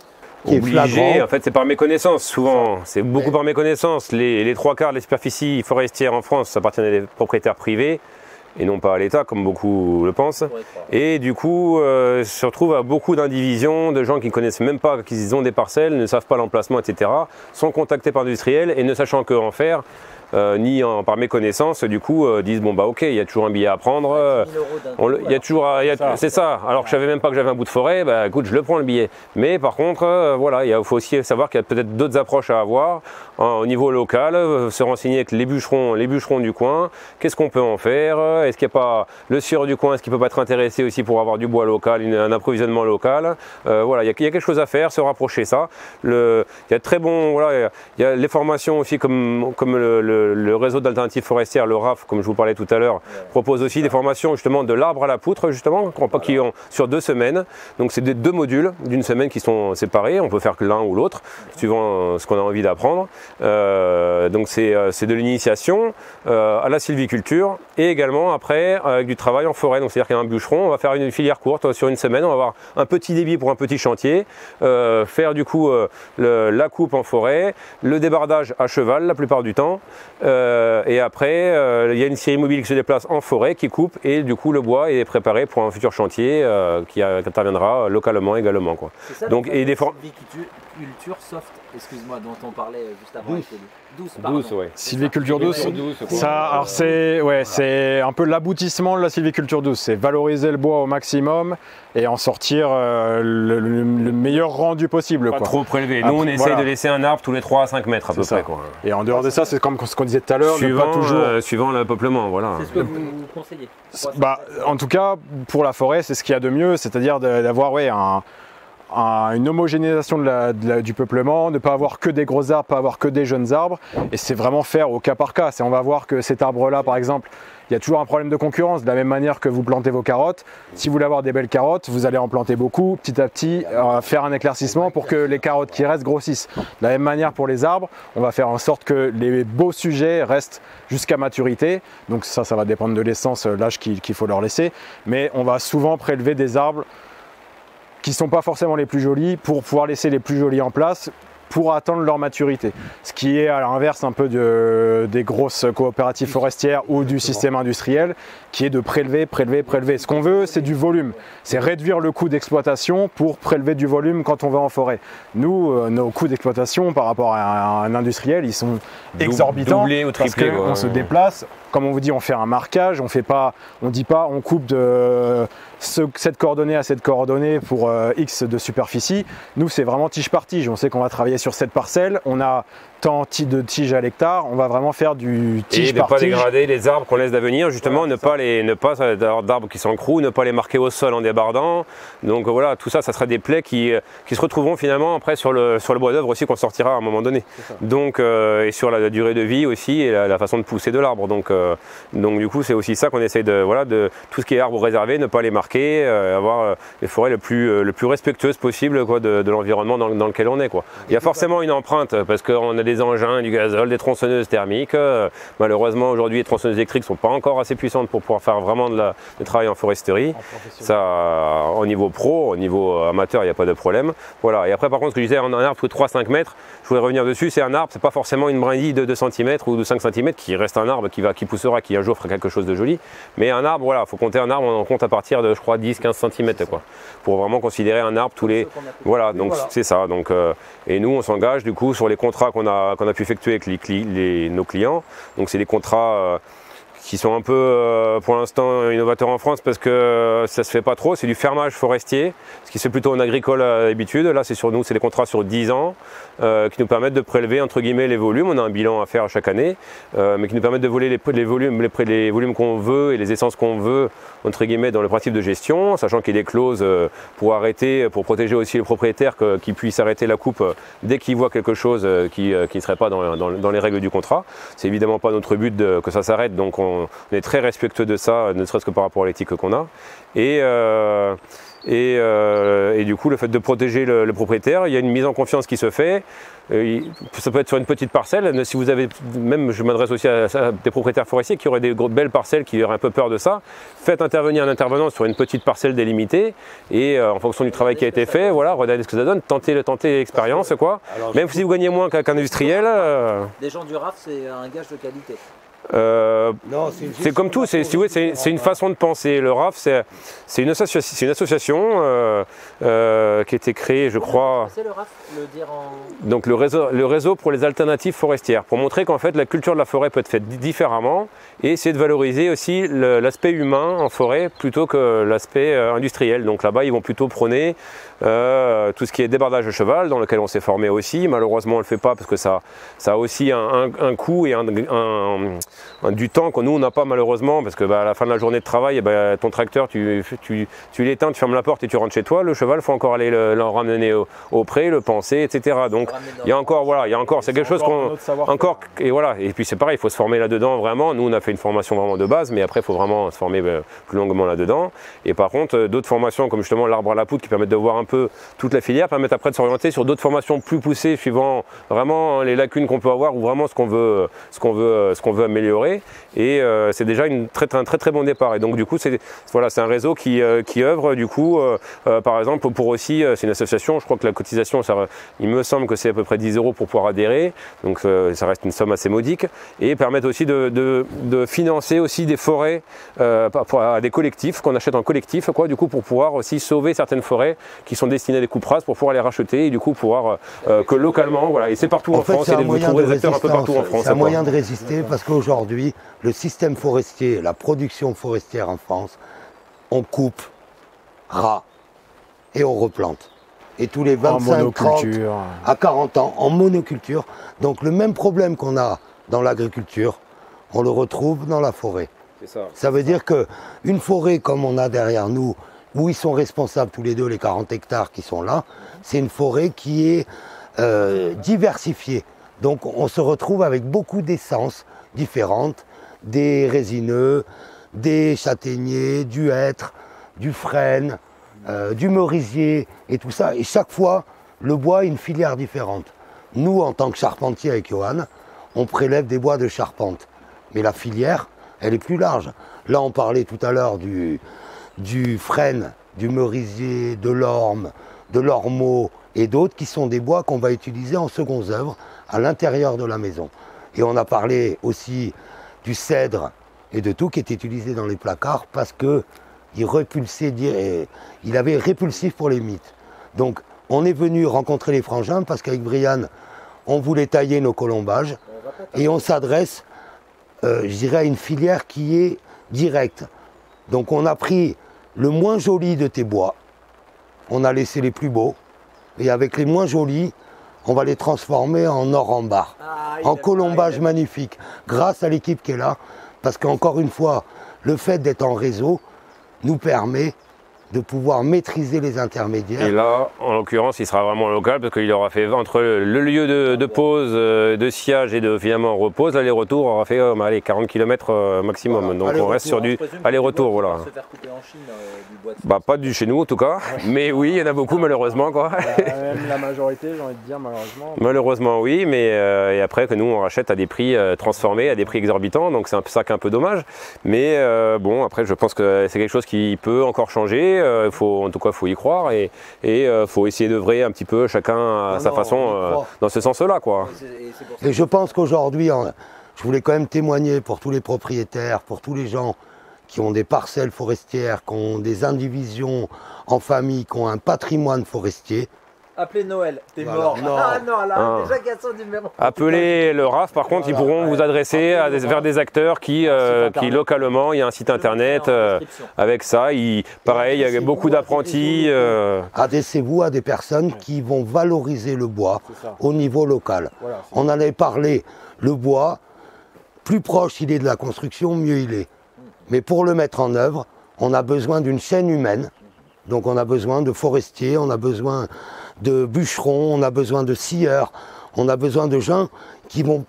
qui est flagrant. En fait, c'est par méconnaissance, souvent. C'est beaucoup par méconnaissance. Les 3/4 de la superficie forestière en France, ça appartient à des propriétaires privés et non pas à l'État, comme beaucoup le pensent. Et du coup, se retrouve à beaucoup d'indivisions, de gens qui ne connaissent même pas qu'ils ont des parcelles, ne savent pas l'emplacement, etc., sont contactés par industriels et ne sachant que en faire, ni par méconnaissance, du coup, disent bon bah ok, il y a toujours un billet à prendre, il y a toujours, c'est ça. Alors que je savais même pas que j'avais un bout de forêt, bah écoute, je le prends le billet. Mais par contre, voilà, il faut aussi savoir qu'il y a peut-être d'autres approches à avoir au niveau local, se renseigner avec les bûcherons du coin. Qu'est-ce qu'on peut en faire? Est-ce qu'il n'y a pas le sieur du coin? Est-ce qu'il peut pas être intéressé aussi pour avoir du bois local, un approvisionnement local? Voilà, il y a quelque chose à faire, se rapprocher ça. Il y a très bon, voilà, il y a les formations aussi comme le réseau d'alternatives forestières, le RAF, comme je vous parlais tout à l'heure, propose aussi des formations justement de l'arbre à la poutre, justement, qui ont sur 2 semaines. Donc c'est 2 modules d'une semaine qui sont séparés. On peut faire que l'un ou l'autre, suivant ce qu'on a envie d'apprendre. Donc c'est de l'initiation à la sylviculture et également après avec du travail en forêt. Donc c'est-à-dire qu'il y a un bûcheron, on va faire une filière courte sur une semaine, on va avoir un petit débit pour un petit chantier, faire du coup la coupe en forêt, le débardage à cheval la plupart du temps. Et après, il y a une série mobile qui se déplace en forêt, qui coupe, et du coup le bois est préparé pour un futur chantier qui interviendra localement également, quoi. C'est ça. Donc, et des sylviculture soft, excuse-moi, dont on parlait juste avant. Douce, ouais. Sylviculture douce. Ça, alors c'est un peu l'aboutissement de la sylviculture douce. C'est valoriser le bois au maximum et en sortir le meilleur rendu possible. Pas trop prélevé. Nous, on essaye de laisser un arbre tous les 3 à 5 mètres à peu près, quoi. Et en dehors de ça, c'est comme ce qu'on disait tout à l'heure, suivant le peuplement, voilà. C'est ce que vous conseillez? En tout cas, pour la forêt, c'est ce qu'il y a de mieux, c'est-à-dire d'avoir une homogénéisation du peuplement, ne pas avoir que des gros arbres, pas avoir que des jeunes arbres, et c'est vraiment faire au cas par cas. On va voir que cet arbre-là, par exemple, il y a toujours un problème de concurrence, de la même manière que vous plantez vos carottes. Si vous voulez avoir des belles carottes, vous allez en planter beaucoup, petit à petit, faire un éclaircissement pour que les carottes qui restent grossissent. De la même manière pour les arbres, on va faire en sorte que les beaux sujets restent jusqu'à maturité. Donc ça va dépendre de l'essence, l'âge qu'il faut leur laisser. Mais on va souvent prélever des arbres qui ne sont pas forcément les plus jolis pour pouvoir laisser les plus jolis en place pour atteindre leur maturité. Ce qui est à l'inverse un peu des grosses coopératives forestières ou du système industriel qui est de prélever. Ce qu'on veut, c'est du volume. C'est réduire le coût d'exploitation pour prélever du volume quand on va en forêt. Nous, nos coûts d'exploitation par rapport à un industriel, ils sont exorbitants. Doublés ou triplés, parce qu'on se déplace. comme on vous dit, on fait un marquage, on dit pas on coupe de cette coordonnée à cette coordonnée pour X de superficie. Nous, c'est vraiment tige par tige. On sait qu'on va travailler sur cette parcelle, on a tant de tiges à l'hectare, on va vraiment faire du tige par tige. Et ne pas dégrader les arbres qu'on laisse d'avenir, justement, voilà, ne pas avoir d'arbres qui s'encrouent, ne pas les marquer au sol en débardant. Donc voilà, tout ça, ça sera des plaies qui se retrouveront finalement après sur le bois d'œuvre aussi qu'on sortira à un moment donné. Donc, et sur la durée de vie aussi et la façon de pousser de l'arbre. Donc du coup, c'est aussi ça qu'on essaye de tout ce qui est arbre réservé, ne pas les marquer, avoir les forêts le plus respectueuses possible quoi, de l'environnement dans lequel on est. Quoi. Il y a forcément une empreinte parce qu'on a des engins, du gazole, des tronçonneuses thermiques. Malheureusement, aujourd'hui, les tronçonneuses électriques ne sont pas encore assez puissantes pour pouvoir faire vraiment du travail en foresterie. Ça, au niveau pro, au niveau amateur, il n'y a pas de problème. Voilà. Et après, par contre, ce que je disais, un arbre de 3-5 mètres, je voulais revenir dessus, c'est un arbre, c'est pas forcément une brindille de 2 cm ou de 5 cm qui reste un arbre qui poussera, qui un jour fera quelque chose de joli. Mais un arbre, voilà, il faut compter un arbre, on en compte à partir de, je crois, 10-15 cm, quoi, pour vraiment considérer un arbre tous les... Voilà, donc c'est ça. Donc, et nous, on s'engage du coup sur les contrats qu'on a pu effectuer avec nos clients. Donc c'est des contrats qui sont un peu pour l'instant innovateurs en France parce que ça se fait pas trop, c'est du fermage forestier, ce qui se fait plutôt en agricole à l'habitude. Là c'est sur nous, c'est des contrats sur 10 ans qui nous permettent de prélever entre guillemets les volumes. On a un bilan à faire chaque année, mais qui nous permettent de voler les volumes qu'on veut et les essences qu'on veut entre guillemets dans le principe de gestion, sachant qu'il y a des clauses pour arrêter, pour protéger aussi le propriétaire qui puisse arrêter la coupe dès qu'il voit quelque chose qui ne serait pas dans les règles du contrat. C'est évidemment pas notre but que ça s'arrête, donc on est très respectueux de ça, ne serait-ce que par rapport à l'éthique qu'on a. Et du coup, le fait de protéger le propriétaire, il y a une mise en confiance qui se fait. Ça peut être sur une petite parcelle. Si vous avez, même je m'adresse aussi à des propriétaires forestiers qui auraient des belles parcelles, qui auraient un peu peur de ça, faites intervenir un intervenant sur une petite parcelle délimitée et en fonction du travail qui a été fait, voilà, regardez ce que ça donne, tentez l'expérience, quoi. Alors, même si vous gagnez moins qu'un industriel. Des gens du RAF, c'est un gage de qualité. C'est comme tout, c'est une façon de penser. Le RAF, c'est une association qui a été créée, je crois. C'est le RAF, Donc le réseau pour les alternatives forestières, pour montrer qu'en fait la culture de la forêt peut être faite différemment et essayer de valoriser aussi l'aspect humain en forêt plutôt que l'aspect industriel. Donc là-bas, ils vont plutôt prôner tout ce qui est débardage de cheval, dans lequel on s'est formé aussi. Malheureusement, on ne le fait pas parce que ça a aussi un coût et du temps que nous on n'a pas malheureusement, parce que à la fin de la journée de travail, ton tracteur tu l'éteins, tu fermes la porte et tu rentres chez toi. Le cheval, il faut encore aller le ramener au pré, le panser, etc. Donc il y a encore, c'est quelque chose qu'on encore, et voilà, et puis c'est pareil, il faut se former là-dedans vraiment. Nous on a fait une formation vraiment de base, mais après il faut vraiment se former plus longuement là-dedans. Et par contre d'autres formations comme justement l'arbre à la poudre qui permettent de voir un peu toute la filière, permettent après de s'orienter sur d'autres formations plus poussées suivant vraiment les lacunes qu'on peut avoir ou vraiment ce qu'on veut améliorer. Et c'est déjà un très bon départ. Et donc du coup c'est un réseau qui œuvre du coup par exemple pour aussi, c'est une association, je crois que la cotisation, il me semble que c'est à peu près 10 € pour pouvoir adhérer, donc ça reste une somme assez modique, et permettre aussi de financer aussi des forêts à des collectifs, qu'on achète en collectif, quoi, du coup pour pouvoir aussi sauver certaines forêts qui sont destinées à des coupes rases pour pouvoir les racheter et du coup pouvoir que localement, voilà, et c'est partout en France, et vous trouverez des acteurs un peu partout en France. C'est un moyen de résister parce qu'aujourd'hui, le système forestier, la production forestière en France, on coupe, ras et on replante. Et tous les 25, 30 à 40 ans en monoculture. Donc le même problème qu'on a dans l'agriculture, on le retrouve dans la forêt. Ça veut dire qu'une forêt comme on a derrière nous, où ils sont responsables tous les deux, les 40 hectares qui sont là, c'est une forêt qui est diversifiée. Donc on se retrouve avec beaucoup d'essences différentes, des résineux, des châtaigniers, du hêtre, du frêne, du merisier et tout ça. Et chaque fois, le bois a une filière différente. Nous, en tant que charpentiers avec Johan, on prélève des bois de charpente. Mais la filière, elle est plus large. Là, on parlait tout à l'heure du frêne, du merisier, de l'orme, de l'ormeau et d'autres qui sont des bois qu'on va utiliser en secondes œuvres à l'intérieur de la maison. Et on a parlé aussi du cèdre et de tout qui est utilisé dans les placards parce qu'il avait répulsif pour les mites. Donc on est venu rencontrer les frangins parce qu'avec Brian, on voulait tailler nos colombages et on s'adresse je dirais, à une filière qui est directe. Donc on a pris le moins joli de tes bois, on a laissé les plus beaux, et avec les moins jolis, on va les transformer en or en barre, en colombage magnifique, grâce à l'équipe qui est là, parce qu'encore une fois, le fait d'être en réseau nous permet de pouvoir maîtriser les intermédiaires. Et là, en l'occurrence, il sera vraiment local parce qu'il aura fait entre le lieu de pause, de sciage et de finalement repose, l'aller-retour aura fait allez, 40 km maximum. Voilà. Donc on reste sur du aller-retour. Voilà. Se faire couper en Chine, du bois de... Bah, pas du chez nous en tout cas, mais oui, il y en a beaucoup malheureusement. Quoi. Même la majorité, j'ai envie de dire malheureusement. Malheureusement oui, mais et après que nous on rachète à des prix transformés, à des prix exorbitants, donc c'est ça qui est un peu dommage. Mais bon, après je pense que c'est quelque chose qui peut encore changer. En tout cas, il faut y croire et faut essayer d'œuvrer un petit peu chacun à sa façon dans ce sens-là, quoi. Et je pense qu'aujourd'hui, je voulais quand même témoigner pour tous les propriétaires, pour tous les gens qui ont des parcelles forestières, qui ont des indivisions en famille, qui ont un patrimoine forestier. Appelez Noël, t'es Voilà. mort. Non. Ah non, là, Ah. déjà qu'il y a son numéro. Appelez le RAF, par contre, ils pourront vous adresser vers des acteurs qui localement, il y a un site internet avec ça. Pareil, il y a beaucoup d'apprentis. Adressez-vous à des personnes qui vont valoriser le bois au niveau local. Voilà, On en avait parlé, le bois, plus proche il est de la construction, mieux il est. Mais pour le mettre en œuvre, on a besoin d'une chaîne humaine. Donc on a besoin de forestiers, on a besoin de bûcherons, on a besoin de scieurs, on a besoin de gens qui vont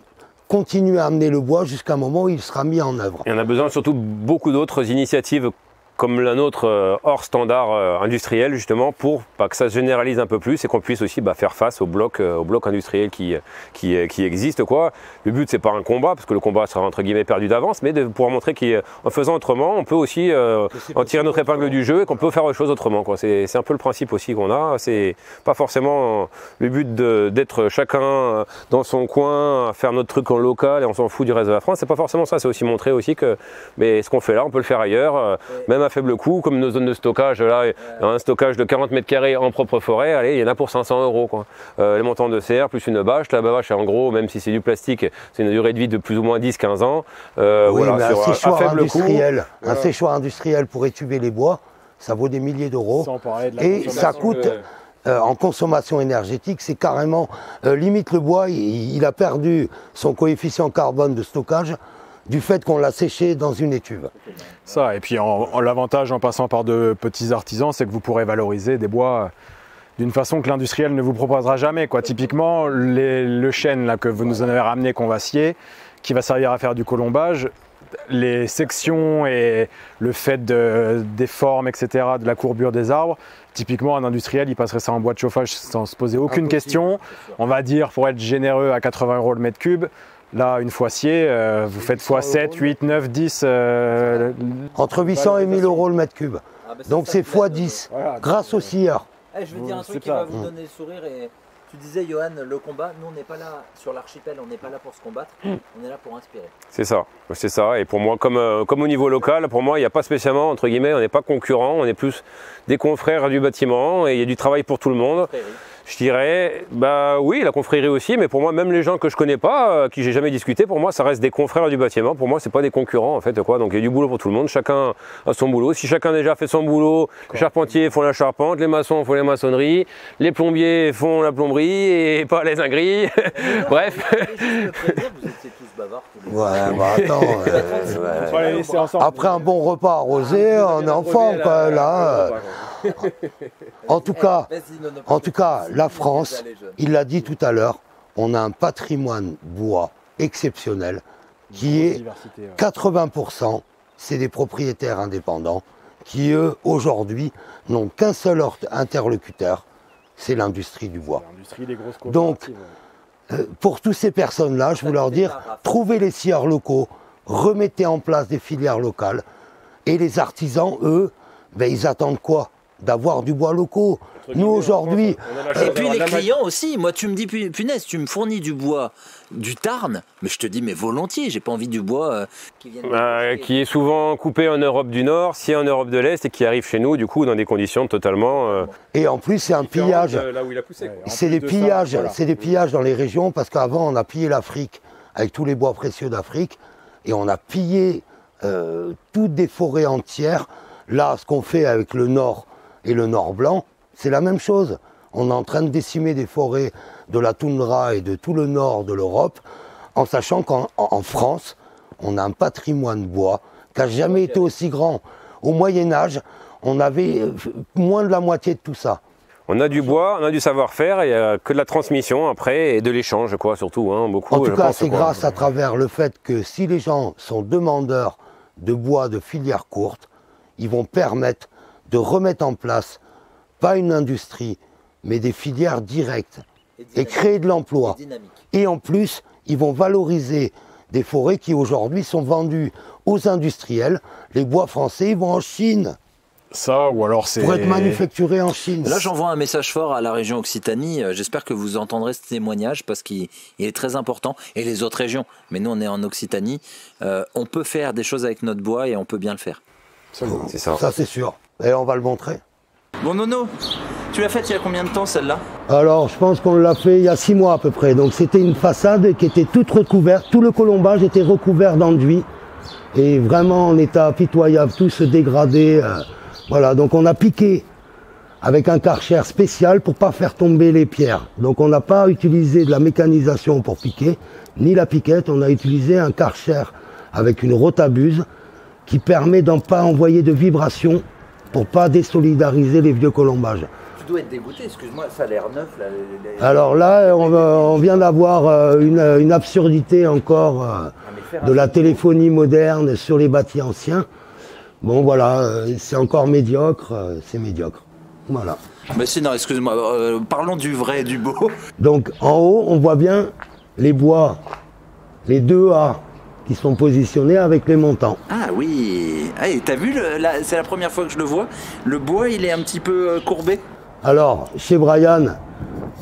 continuer à amener le bois jusqu'à un moment où il sera mis en œuvre. Et on a besoin surtout de beaucoup d'autres initiatives comme la nôtre hors standard industriel justement pour que ça se généralise un peu plus et qu'on puisse aussi faire face au bloc industriel qui existe, quoi. Le but c'est pas un combat parce que le combat sera entre guillemets perdu d'avance, mais de pouvoir montrer qu'en faisant autrement on peut aussi en tirer notre épingle du jeu et qu'on peut faire autre chose autrement, quoi. C'est un peu le principe aussi qu'on a. C'est pas forcément le but d'être chacun dans son coin à faire notre truc en local et on s'en fout du reste de la France. C'est pas forcément ça, c'est aussi montrer aussi que ce qu'on fait là on peut le faire ailleurs, même à faible coût, comme nos zones de stockage. Là, un stockage de 40 mètres carrés en propre forêt, allez, il y en a pour 500 €, quoi. Les montants de serre, plus une bâche. La bâche, en gros, même si c'est du plastique, c'est une durée de vie de plus ou moins 10-15 ans. Oui, voilà, mais sur à faible coût. un séchoir industriel pour étuver les bois, ça vaut des milliers d'euros. Sans parler de la Et ça coûte, en consommation énergétique, c'est carrément, limite le bois, il a perdu son coefficient carbone de stockage du fait qu'on l'a séché dans une étuve. Ça, et puis l'avantage en passant par de petits artisans, c'est que vous pourrez valoriser des bois d'une façon que l'industriel ne vous proposera jamais, quoi. Typiquement, le chêne là, que vous nous en avez ramené, qu'on va scier, qui va servir à faire du colombage, les sections et le fait des formes, etc., de la courbure des arbres, typiquement un industriel, il passerait ça en bois de chauffage sans se poser aucune question. On va dire, pour être généreux, à 80 € le mètre cube. Là, une fois scié, vous faites x 7, 8, 9, 10. Entre 800 et 1000 € le mètre cube. Donc c'est x 10, grâce aux scieurs. Je vais dire un truc qui va vous donner le sourire. Et tu disais, Johan, le combat, nous on n'est pas là sur l'archipel, on n'est pas là pour se combattre, on est là pour inspirer. C'est ça. Et pour moi, comme au niveau local, pour moi, il n'y a pas spécialement, entre guillemets, on n'est pas concurrents, on est plus des confrères du bâtiment et il y a du travail pour tout le monde. Je dirais, oui, la confrérie aussi, mais pour moi, même les gens que je connais pas, qui j'ai jamais discuté, pour moi, ça reste des confrères du bâtiment. Pour moi, c'est pas des concurrents, en fait, quoi. Donc, il y a du boulot pour tout le monde. Chacun a son boulot. Si chacun a déjà fait son boulot, les charpentiers font la charpente, les maçons font les maçonneries, les plombiers font la plomberie et pas les zingueries. Bref. Vous étiez tous bavards tous les attends, après un bon repas arrosé, on est en forme, quoi, là. En tout cas, la France, il l'a dit tout à l'heure, on a un patrimoine bois exceptionnel qui est 80%, c'est des propriétaires indépendants qui, eux, aujourd'hui, n'ont qu'un seul interlocuteur, c'est l'industrie du bois. Donc, pour toutes ces personnes-là, je veux leur dire, trouvez les scieurs locaux, remettez en place des filières locales, et les artisans, eux, ils attendent quoi ? D'avoir du bois locaux. Nous aujourd'hui... Et puis les clients aussi, moi tu me dis, punaise, tu me fournis du bois du Tarn, mais je te dis, mais volontiers, j'ai pas envie du bois qui est souvent coupé en Europe du Nord, si en Europe de l'Est, et qui arrive chez nous, du coup, dans des conditions totalement... Et en plus, c'est un pillage. Là où il a poussé. C'est des pillages, c'est des pillages dans les régions, parce qu'avant, on a pillé l'Afrique, avec tous les bois précieux d'Afrique, et on a pillé toutes des forêts entières. Là, ce qu'on fait avec le nord et le nord blanc, c'est la même chose. On est en train de décimer des forêts de la toundra et de tout le nord de l'Europe, en sachant qu'en France, on a un patrimoine bois qui n'a jamais été aussi grand. Au Moyen-Âge, on avait moins de la moitié de tout ça. On a du bois, on a du savoir-faire, il n'y a que de la transmission après et de l'échange, quoi, surtout. Hein, beaucoup, en tout cas, c'est grâce à travers le fait que si les gens sont demandeurs de bois de filière courte, ils vont permettre de remettre en place, pas une industrie, mais des filières directes et créer de l'emploi. Et en plus, ils vont valoriser des forêts qui aujourd'hui sont vendues aux industriels. Les bois français, ils vont en Chine. Ça, ou alors c'est... Pour être manufacturé en Chine. Là, j'envoie un message fort à la région Occitanie. J'espère que vous entendrez ce témoignage parce qu'il est très important. Et les autres régions. Mais nous, on est en Occitanie. On peut faire des choses avec notre bois et on peut bien le faire. C'est ça. Ça, c'est sûr. Et on va le montrer. Bon, Nono, tu l'as faite il y a combien de temps, celle-là? Alors, je pense qu'on l'a fait il y a 6 mois à peu près. Donc, c'était une façade qui était toute recouverte. Tout le colombage était recouvert d'enduit. Et vraiment en état pitoyable. Tout se dégradait. Voilà, donc on a piqué avec un Karcher spécial pour pas faire tomber les pierres. Donc on n'a pas utilisé de la mécanisation pour piquer, ni la piquette, on a utilisé un Karcher avec une rotabuse qui permet de ne pas envoyer de vibrations pour pas désolidariser les vieux colombages. Tu dois être dégoûté, excuse-moi, ça a l'air neuf. Là, Alors là, on vient d'avoir une absurdité encore de la téléphonie moderne sur les bâtis anciens. Bon voilà, c'est encore médiocre, c'est médiocre. Voilà. Mais sinon, excuse-moi, parlons du vrai et du beau. Donc en haut, on voit bien les bois, les 2A qui sont positionnés avec les montants. Ah oui, ah, t'as vu, c'est la première fois que je le vois, le bois il est un petit peu courbé. Alors, chez Brian,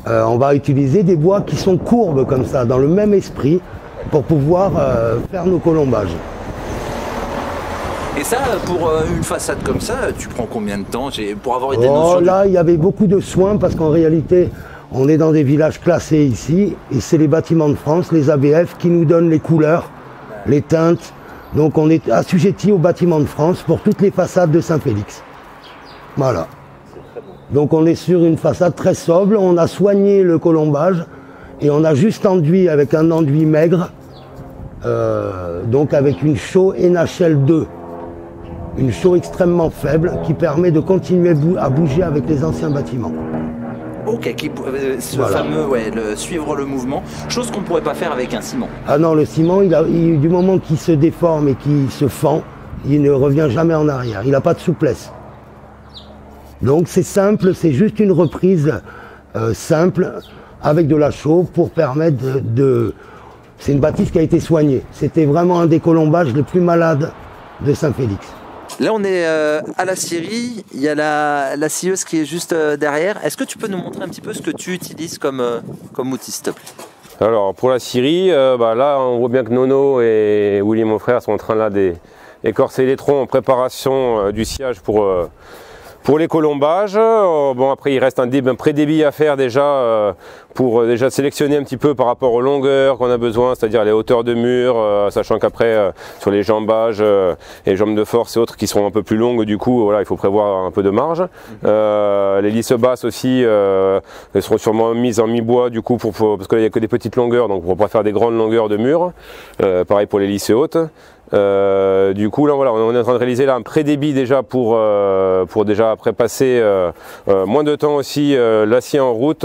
on va utiliser des bois qui sont courbes comme ça, dans le même esprit, pour pouvoir faire nos colombages. Et ça, pour une façade comme ça, tu prends combien de temps pour avoir des notions? Là, il y avait beaucoup de soins parce qu'en réalité, on est dans des villages classés ici et c'est les bâtiments de France, les ABF, qui nous donnent les couleurs, les teintes. Donc on est assujetti aux bâtiments de France pour toutes les façades de Saint-Félix. Voilà. Donc on est sur une façade très sobre, on a soigné le colombage et on a juste enduit avec un enduit maigre, donc avec une chaux NHL2. Une chaux extrêmement faible qui permet de continuer à bouger avec les anciens bâtiments. Ok, ce voilà. fameux, suivre le mouvement, chose qu'on ne pourrait pas faire avec un ciment. Ah non, le ciment, du moment qu'il se déforme et qu'il se fend, il ne revient jamais en arrière, il n'a pas de souplesse. Donc c'est simple, c'est juste une reprise simple avec de la chaux pour permettre de... C'est une bâtisse qui a été soignée. C'était vraiment un des colombages les plus malades de Saint-Félix. Là, on est à la scierie, il y a la scieuse qui est juste derrière. Est-ce que tu peux nous montrer un petit peu ce que tu utilises comme outil, s'il te plaît? Alors, pour la scierie, là, on voit bien que Nono et Willy, mon frère, sont en train là d'écorcer les troncs en préparation du sciage pour les colombages. Bon, après, il reste un pré-débit à faire déjà pour déjà sélectionner un petit peu par rapport aux longueurs qu'on a besoin, c'est-à-dire les hauteurs de mur, sachant qu'après, sur les jambages et les jambes de force et autres qui seront un peu plus longues, du coup, voilà, il faut prévoir un peu de marge. Les lisses basses aussi, elles seront sûrement mises en mi-bois, du coup, parce qu'il n'y a que des petites longueurs, donc on ne pourra pas faire des grandes longueurs de mur. Pareil pour les lisses hautes. Du coup là voilà, on est en train de réaliser là un pré-débit déjà pour déjà après passer moins de temps aussi l'acier en route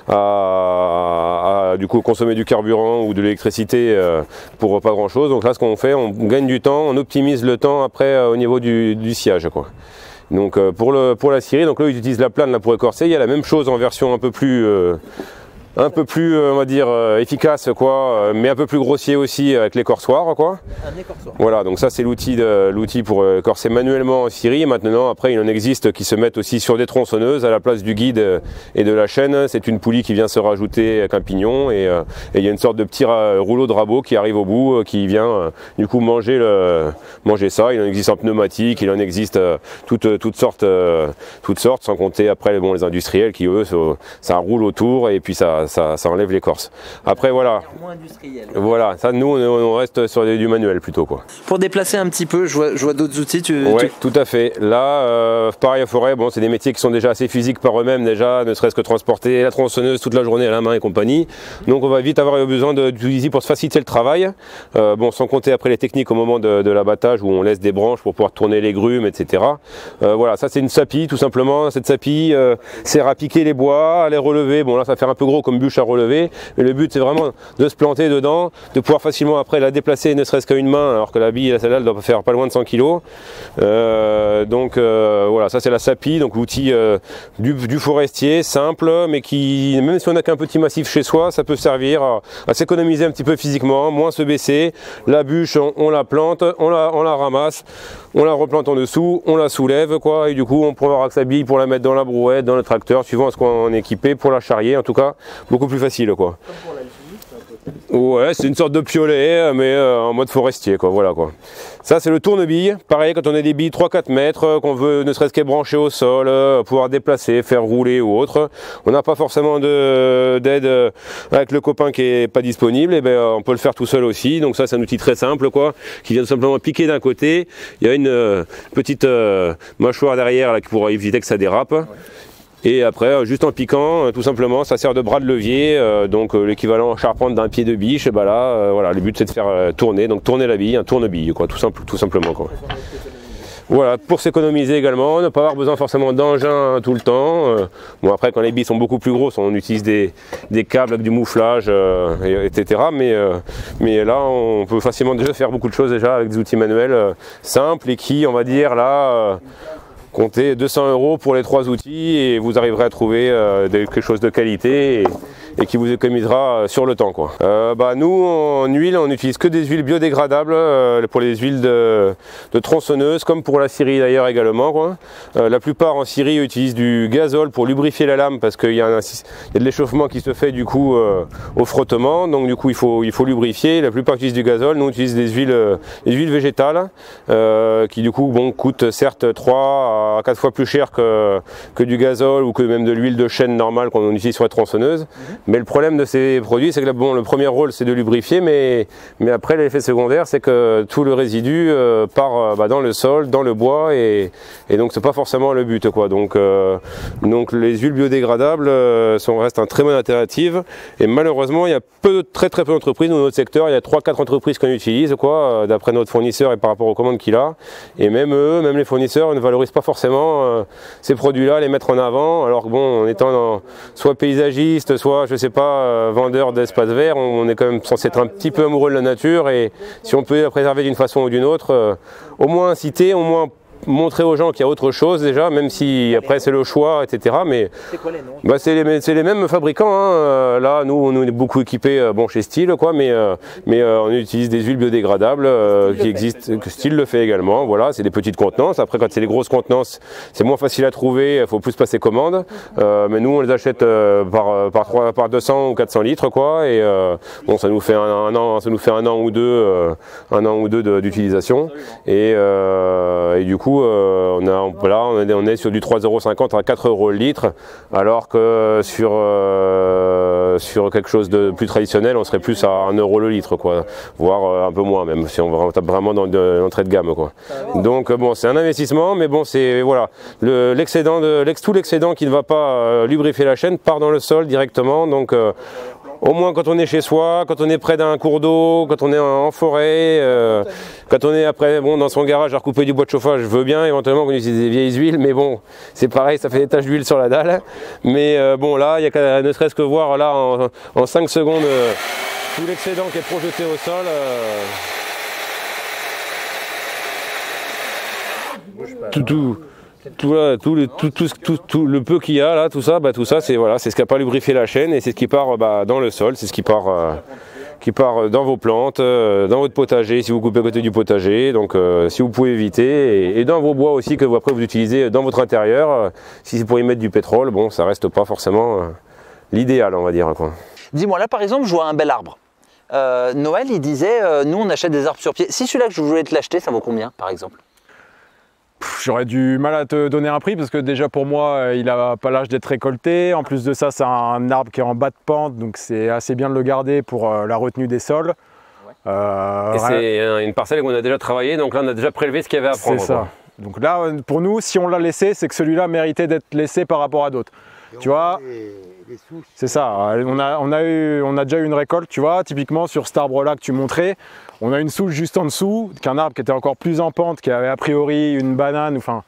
à du coup consommer du carburant ou de l'électricité pour pas grand chose. Donc là ce qu'on fait, on gagne du temps, on optimise le temps après au niveau du sciage quoi. Donc pour la scierie, donc là ils utilisent la plane là pour écorcer. Il y a la même chose en version un peu plus on va dire efficace quoi, mais un peu plus grossier aussi avec l'écorçoir quoi. Un écorçoir. Voilà, donc ça c'est l'outil pour écorcer manuellement en scierie. Maintenant après il en existe qui se mettent aussi sur des tronçonneuses à la place du guide et de la chaîne. C'est une poulie qui vient se rajouter avec un pignon et il y a une sorte de petit rouleau de rabot qui arrive au bout qui vient du coup manger ça. Il en existe en pneumatique, il en existe toutes sortes sans compter après les industriels qui eux ça roule autour et puis ça ça enlève l'écorce. Après voilà, Moins industriel. voilà, ça nous on reste sur du manuel plutôt quoi. Pour déplacer un petit peu, je vois d'autres outils. Oui, tout à fait. Là, pareil en forêt, bon, c'est des métiers qui sont déjà assez physiques par eux-mêmes déjà, ne serait-ce que transporter la tronçonneuse toute la journée à la main et compagnie. Donc on va vite avoir besoin d'utiliser pour se faciliter le travail. Bon, sans compter après les techniques au moment de l'abattage où on laisse des branches pour pouvoir tourner les grumes, etc. Voilà, ça c'est une sapie tout simplement. Cette sapie sert à piquer les bois, à les relever. Bon là ça fait un peu gros comme bûche à relever, mais le but c'est vraiment de se planter dedans, de pouvoir facilement après la déplacer ne serait-ce qu'à une main, alors que la bille, celle-là, elle doit faire pas loin de 100 kg. Voilà, ça c'est la sapie, donc l'outil du forestier, simple, mais qui, même si on n'a qu'un petit massif chez soi, ça peut servir à s'économiser un petit peu physiquement, moins se baisser. La bûche, on la plante, on la ramasse, on la replante en dessous, on la soulève, quoi, et du coup on pourra avoir sa bille pour la mettre dans la brouette, dans le tracteur, suivant ce qu'on est équipé, pour la charrier, en tout cas, beaucoup plus facile, quoi. Ouais, c'est une sorte de piolet, mais en mode forestier, quoi, voilà, quoi. Ça, c'est le tourne-bille. Pareil, quand on a des billes 3-4 mètres, qu'on veut ne serait-ce qu'être branché au sol, pouvoir déplacer, faire rouler ou autre. On n'a pas forcément d'aide avec le copain qui est pas disponible, et ben on peut le faire tout seul aussi. Donc ça, c'est un outil très simple, quoi, qui vient tout simplement piquer d'un côté. Il y a une petite mâchoire derrière là, qui pourra éviter que ça dérape. Ouais. Et après, juste en piquant, tout simplement, ça sert de bras de levier, donc l'équivalent en charpente d'un pied de biche. Et bah là, voilà, le but c'est de faire tourner, donc tourner la bille, un tourne-bille, quoi, tout simplement, quoi. Voilà, pour s'économiser également, ne pas avoir besoin forcément d'engin tout le temps. Bon après, quand les billes sont beaucoup plus grosses, on utilise des câbles avec du mouflage, etc. Mais là, on peut facilement déjà faire beaucoup de choses déjà avec des outils manuels simples et qui, on va dire, là... comptez 200 € pour les 3 outils et vous arriverez à trouver quelque chose de qualité et qui vous économisera sur le temps, quoi. Nous en huile on n'utilise que des huiles biodégradables pour les huiles de tronçonneuse comme pour la scierie d'ailleurs également, quoi. La plupart en scierie utilisent du gazole pour lubrifier la lame parce qu'il y a de l'échauffement qui se fait du coup au frottement, donc du coup il faut lubrifier. La plupart utilisent du gazole, nous on utilise des huiles végétales qui du coup coûtent certes 3 à 4 fois plus cher que du gazole ou que même de l'huile de chêne normale qu'on utilise sur les tronçonneuses. Mais le problème de ces produits, c'est que le premier rôle, c'est de lubrifier, mais après, l'effet secondaire, c'est que tout le résidu part dans le sol, dans le bois, et donc c'est pas forcément le but, quoi. Donc les huiles biodégradables restent une très bonne alternative, et malheureusement, il y a très peu d'entreprises dans notre secteur. Il y a 3-4 entreprises qu'on utilise, quoi, d'après notre fournisseur et par rapport aux commandes qu'il a, et même eux, même les fournisseurs, ne valorisent pas forcément ces produits-là, les mettre en avant, alors que bon, en étant soit paysagiste, soit je sais pas, vendeur d'espaces verts, on est quand même censé être un petit peu amoureux de la nature, et si on peut la préserver d'une façon ou d'une autre, au moins inciter, au moins montrer aux gens qu'il y a autre chose déjà, même si après c'est le choix, etc. Mais c'est quoi les noms? C'est les mêmes fabricants, hein. Là, nous on est beaucoup équipés chez Stihl, quoi, mais on utilise des huiles biodégradables qui existent, que Stihl le fait également. Voilà, c'est des petites contenances. Après, quand c'est des grosses contenances, c'est moins facile à trouver, il faut plus passer commande. Mais nous, on les achète par 200 ou 400 litres, quoi. Et bon, ça nous fait un an ou deux d'utilisation. Et du coup, on est sur du 3,50 € à 4 € le litre, alors que sur quelque chose de plus traditionnel, on serait plus à 1 € le litre, quoi, voire un peu moins même, si on tape vraiment dans l'entrée de gamme, quoi. Donc bon, c'est un investissement, mais bon, c'est voilà, tout l'excédent qui ne va pas lubrifier la chaîne part dans le sol directement, donc au moins quand on est chez soi, quand on est près d'un cours d'eau, quand on est en forêt, quand on est après dans son garage à recouper du bois de chauffage, je veux bien éventuellement qu'on utilise des vieilles huiles, mais bon, c'est pareil, ça fait des taches d'huile sur la dalle. Mais bon, là, il y a qu'à ne serait-ce que voir là en 5 secondes tout l'excédent qui est projeté au sol. Tout le peu qu'il y a là, tout ça, c'est voilà, c'est ce qui n'a pas lubrifié la chaîne, et c'est ce qui part dans le sol, c'est ce qui part dans vos plantes, dans votre potager si vous coupez à côté du potager, donc si vous pouvez éviter, et dans vos bois aussi que après vous utilisez dans votre intérieur, si c'est pour y mettre du pétrole, bon, ça reste pas forcément l'idéal, on va dire, quoi. Dis-moi, là par exemple, je vois un bel arbre. Noël, il disait, nous on achète des arbres sur pied. Si celui-là que je voulais te l'acheter, ça vaut combien par exemple? J'aurais du mal à te donner un prix parce que déjà pour moi, il n'a pas l'âge d'être récolté. En plus de ça, c'est un arbre qui est en bas de pente, donc c'est assez bien de le garder pour la retenue des sols. Et c'est une parcelle où on a déjà travaillé, donc là on a déjà prélevé ce qu'il y avait à prendre. C'est ça. Donc là, pour nous, si on l'a laissé, c'est que celui-là méritait d'être laissé par rapport à d'autres. Tu vois, c'est ça. On a déjà eu une récolte, tu vois. Typiquement sur cet arbre-là que tu montrais, on a une souche juste en dessous, qu'un arbre qui était encore plus en pente, qui avait a priori une banane, enfin,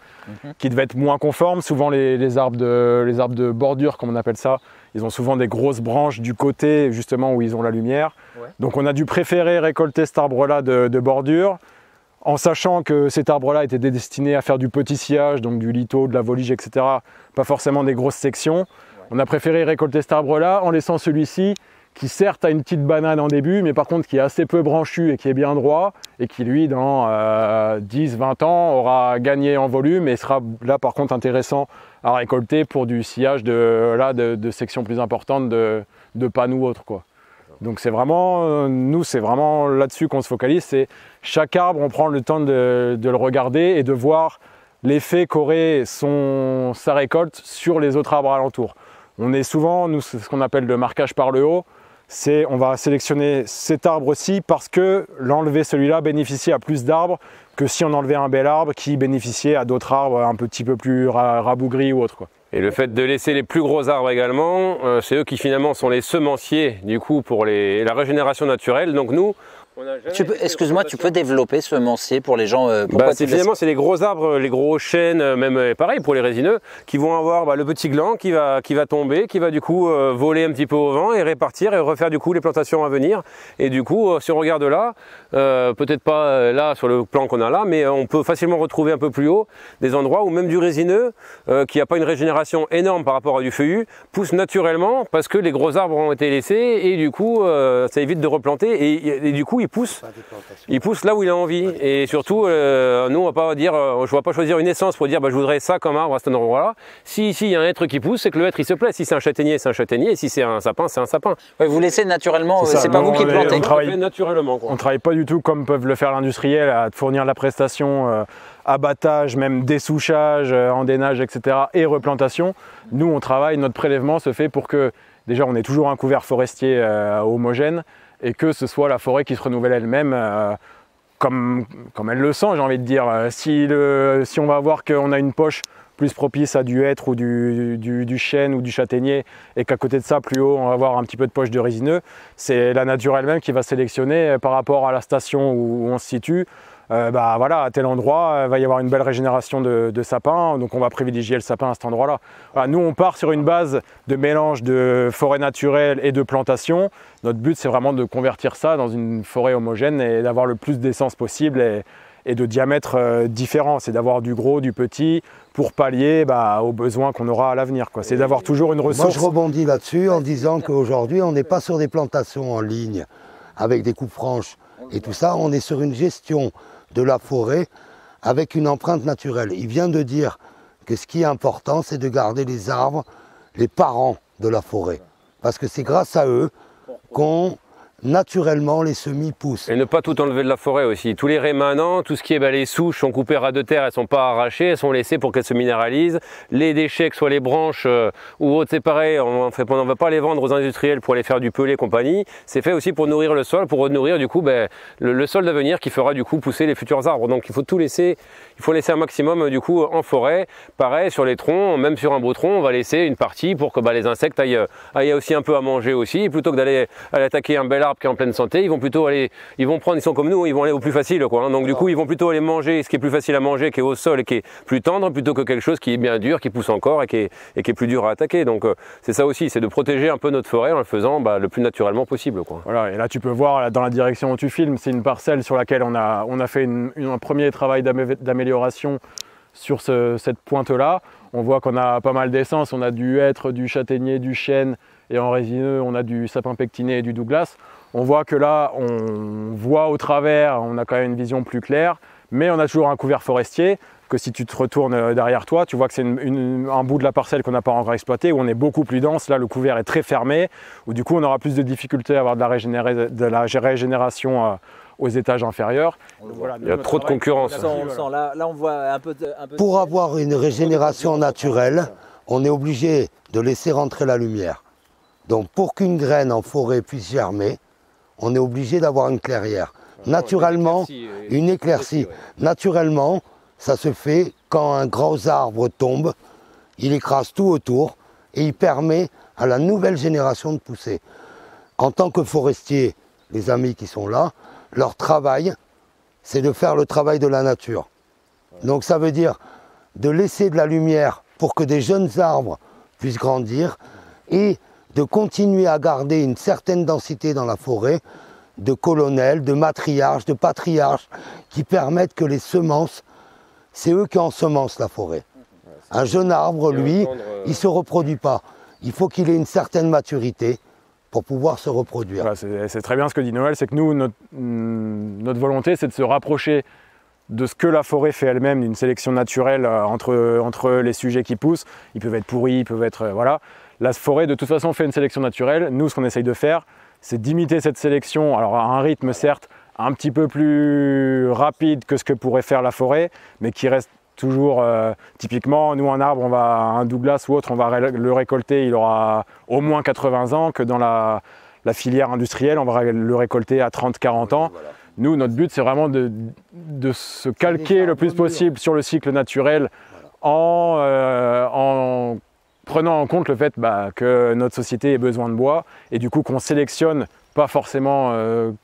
qui devait être moins conforme. Souvent les arbres de bordure, comme on appelle ça, ils ont souvent des grosses branches du côté, justement où ils ont la lumière. Ouais. Donc on a dû préférer récolter cet arbre-là de bordure, en sachant que cet arbre-là était destiné à faire du petit sciage, donc du litho, de la volige, etc. Pas forcément des grosses sections. Ouais. On a préféré récolter cet arbre-là en laissant celui-ci, qui certes a une petite banane en début, mais par contre qui est assez peu branchu et qui est bien droit, et qui lui, dans 10-20 ans, aura gagné en volume et sera là par contre intéressant à récolter pour du sciage de sections plus importantes de panneaux ou autres, quoi. Donc c'est vraiment, nous c'est vraiment là-dessus qu'on se focalise, c'est chaque arbre, on prend le temps de le regarder et de voir l'effet qu'aurait sa récolte sur les autres arbres alentours. On est souvent, nous c'est ce qu'on appelle le marquage par le haut, c'est on va sélectionner cet arbre-ci parce que l'enlever celui-là bénéficie à plus d'arbres que si on enlevait un bel arbre qui bénéficiait à d'autres arbres un petit peu plus rabougris ou autres, quoi. Et le fait de laisser les plus gros arbres également, c'est eux qui finalement sont les semenciers du coup pour la régénération naturelle. Donc nous, excuse-moi, tu peux développer semencier pour les gens finalement, c'est les gros arbres, les gros chênes, même pareil pour les résineux, qui vont avoir le petit gland qui va tomber, qui va du coup voler un petit peu au vent et répartir et refaire du coup les plantations à venir. Et du coup, si on regarde là, peut-être pas là sur le plan qu'on a là, mais on peut facilement retrouver un peu plus haut des endroits où même du résineux, qui n'a pas une régénération énorme par rapport à du feuillu, pousse naturellement parce que les gros arbres ont été laissés et du coup, ça évite de replanter et du coup, il pousse là où il a envie. Et surtout, nous, on va pas dire, je ne vais pas choisir une essence pour dire je voudrais ça comme arbre à cet endroit-là. Si il y a un hêtre qui pousse, c'est que le hêtre il se plaît. Si c'est un châtaignier, c'est un châtaignier. Et si c'est un sapin, c'est un sapin. Ouais, vous laissez naturellement, c'est pas vous qui plantez. On travaille naturellement, quoi. On ne travaille pas du tout comme peuvent le faire l'industriel, à te fournir la prestation, abattage, même dessouchage, endénage, etc. et replantation. Nous, on travaille, notre prélèvement se fait pour que, déjà, on ait toujours un couvert forestier homogène, et que ce soit la forêt qui se renouvelle elle-même comme elle le sent, j'ai envie de dire. Si on va voir qu'on a une poche plus propice à du hêtre ou du chêne ou du châtaignier, et qu'à côté de ça, plus haut, on va avoir un petit peu de poche de résineux, c'est la nature elle-même qui va sélectionner par rapport à la station où on se situe. Voilà, à tel endroit, il va y avoir une belle régénération de sapins, donc on va privilégier le sapin à cet endroit-là. Voilà, nous, on part sur une base de mélange de forêt naturelle et de plantation. Notre but, c'est vraiment de convertir ça dans une forêt homogène et d'avoir le plus d'essence possible et de diamètres différents. C'est d'avoir du gros, du petit, pour pallier aux besoins qu'on aura à l'avenir. C'est d'avoir toujours une ressource. Moi, je rebondis là-dessus en disant qu'aujourd'hui, on n'est pas sur des plantations en ligne avec des coupes franches et tout ça. On est sur une gestion de la forêt avec une empreinte naturelle. Il vient de dire que ce qui est important, c'est de garder les arbres, les parents de la forêt. Parce que c'est grâce à eux qu'on, naturellement, les semis poussent. Et ne pas tout enlever de la forêt aussi. Tous les rémanents, tout ce qui est les souches sont coupées ras de terre, elles ne sont pas arrachées, elles sont laissées pour qu'elles se minéralisent. Les déchets, que ce soit les branches ou autres, c'est pareil, on ne va pas les vendre aux industriels pour aller faire du pelé et compagnie. C'est fait aussi pour nourrir le sol, pour nourrir du coup le sol d'avenir qui fera du coup pousser les futurs arbres. Donc il faut tout laisser, il faut laisser un maximum du coup en forêt. Pareil sur les troncs, même sur un beau tronc, on va laisser une partie pour que les insectes aillent aussi un peu à manger aussi. Et plutôt que d'aller attaquer un bel arbre qui est en pleine santé, ils vont plutôt aller, ils sont comme nous, ils vont aller au plus facile, quoi, hein. Donc du coup, ils vont plutôt aller manger ce qui est plus facile à manger, qui est au sol et qui est plus tendre, plutôt que quelque chose qui est bien dur, qui pousse encore et qui est plus dur à attaquer. Donc c'est ça aussi, c'est de protéger un peu notre forêt en le faisant le plus naturellement possible, quoi. Voilà, et là tu peux voir là, dans la direction où tu filmes, c'est une parcelle sur laquelle on a fait un premier travail d'amélioration sur cette pointe-là. On voit qu'on a pas mal d'essence, on a du hêtre, du châtaignier, du chêne, et en résineux, on a du sapin pectiné et du Douglas. On voit que là, on voit au travers, on a quand même une vision plus claire, mais on a toujours un couvert forestier que si tu te retournes derrière toi, tu vois que c'est un bout de la parcelle qu'on n'a pas encore exploité, où on est beaucoup plus dense. Là, le couvert est très fermé, où du coup, on aura plus de difficultés à avoir de la régénération aux étages inférieurs. Donc, voilà, il y a trop de concurrence. Là, on voit un peu Pour avoir une régénération naturelle, on est obligé de laisser rentrer la lumière. Donc pour qu'une graine en forêt puisse germer, on est obligé d'avoir une clairière. Naturellement, une éclaircie. Naturellement, ça se fait quand un gros arbre tombe, il écrase tout autour et il permet à la nouvelle génération de pousser. En tant que forestier, les amis qui sont là, leur travail, c'est de faire le travail de la nature. Donc ça veut dire de laisser de la lumière pour que des jeunes arbres puissent grandir et de continuer à garder une certaine densité dans la forêt de colonels, de matriarches, de patriarches qui permettent que les semences, c'est eux qui ensemencent la forêt. Un jeune arbre, lui, il ne se reproduit pas. Il faut qu'il ait une certaine maturité pour pouvoir se reproduire. Voilà, c'est très bien ce que dit Noël, c'est que nous, notre volonté, c'est de se rapprocher de ce que la forêt fait elle-même, d'une sélection naturelle entre les sujets qui poussent. Ils peuvent être pourris, ils peuvent être... voilà. La forêt, de toute façon, fait une sélection naturelle. Nous, ce qu'on essaye de faire, c'est d'imiter cette sélection, alors à un rythme, certes, un petit peu plus rapide que ce que pourrait faire la forêt, mais qui reste toujours... typiquement, nous, un arbre, un Douglas ou autre, on va le récolter, il aura au moins 80 ans, que dans la filière industrielle, on va le récolter à 30-40 ans. Voilà. Nous, notre but, c'est vraiment de se calquer le plus possible sur le cycle naturel en prenant en compte le fait que notre société ait besoin de bois et du coup qu'on sélectionne pas forcément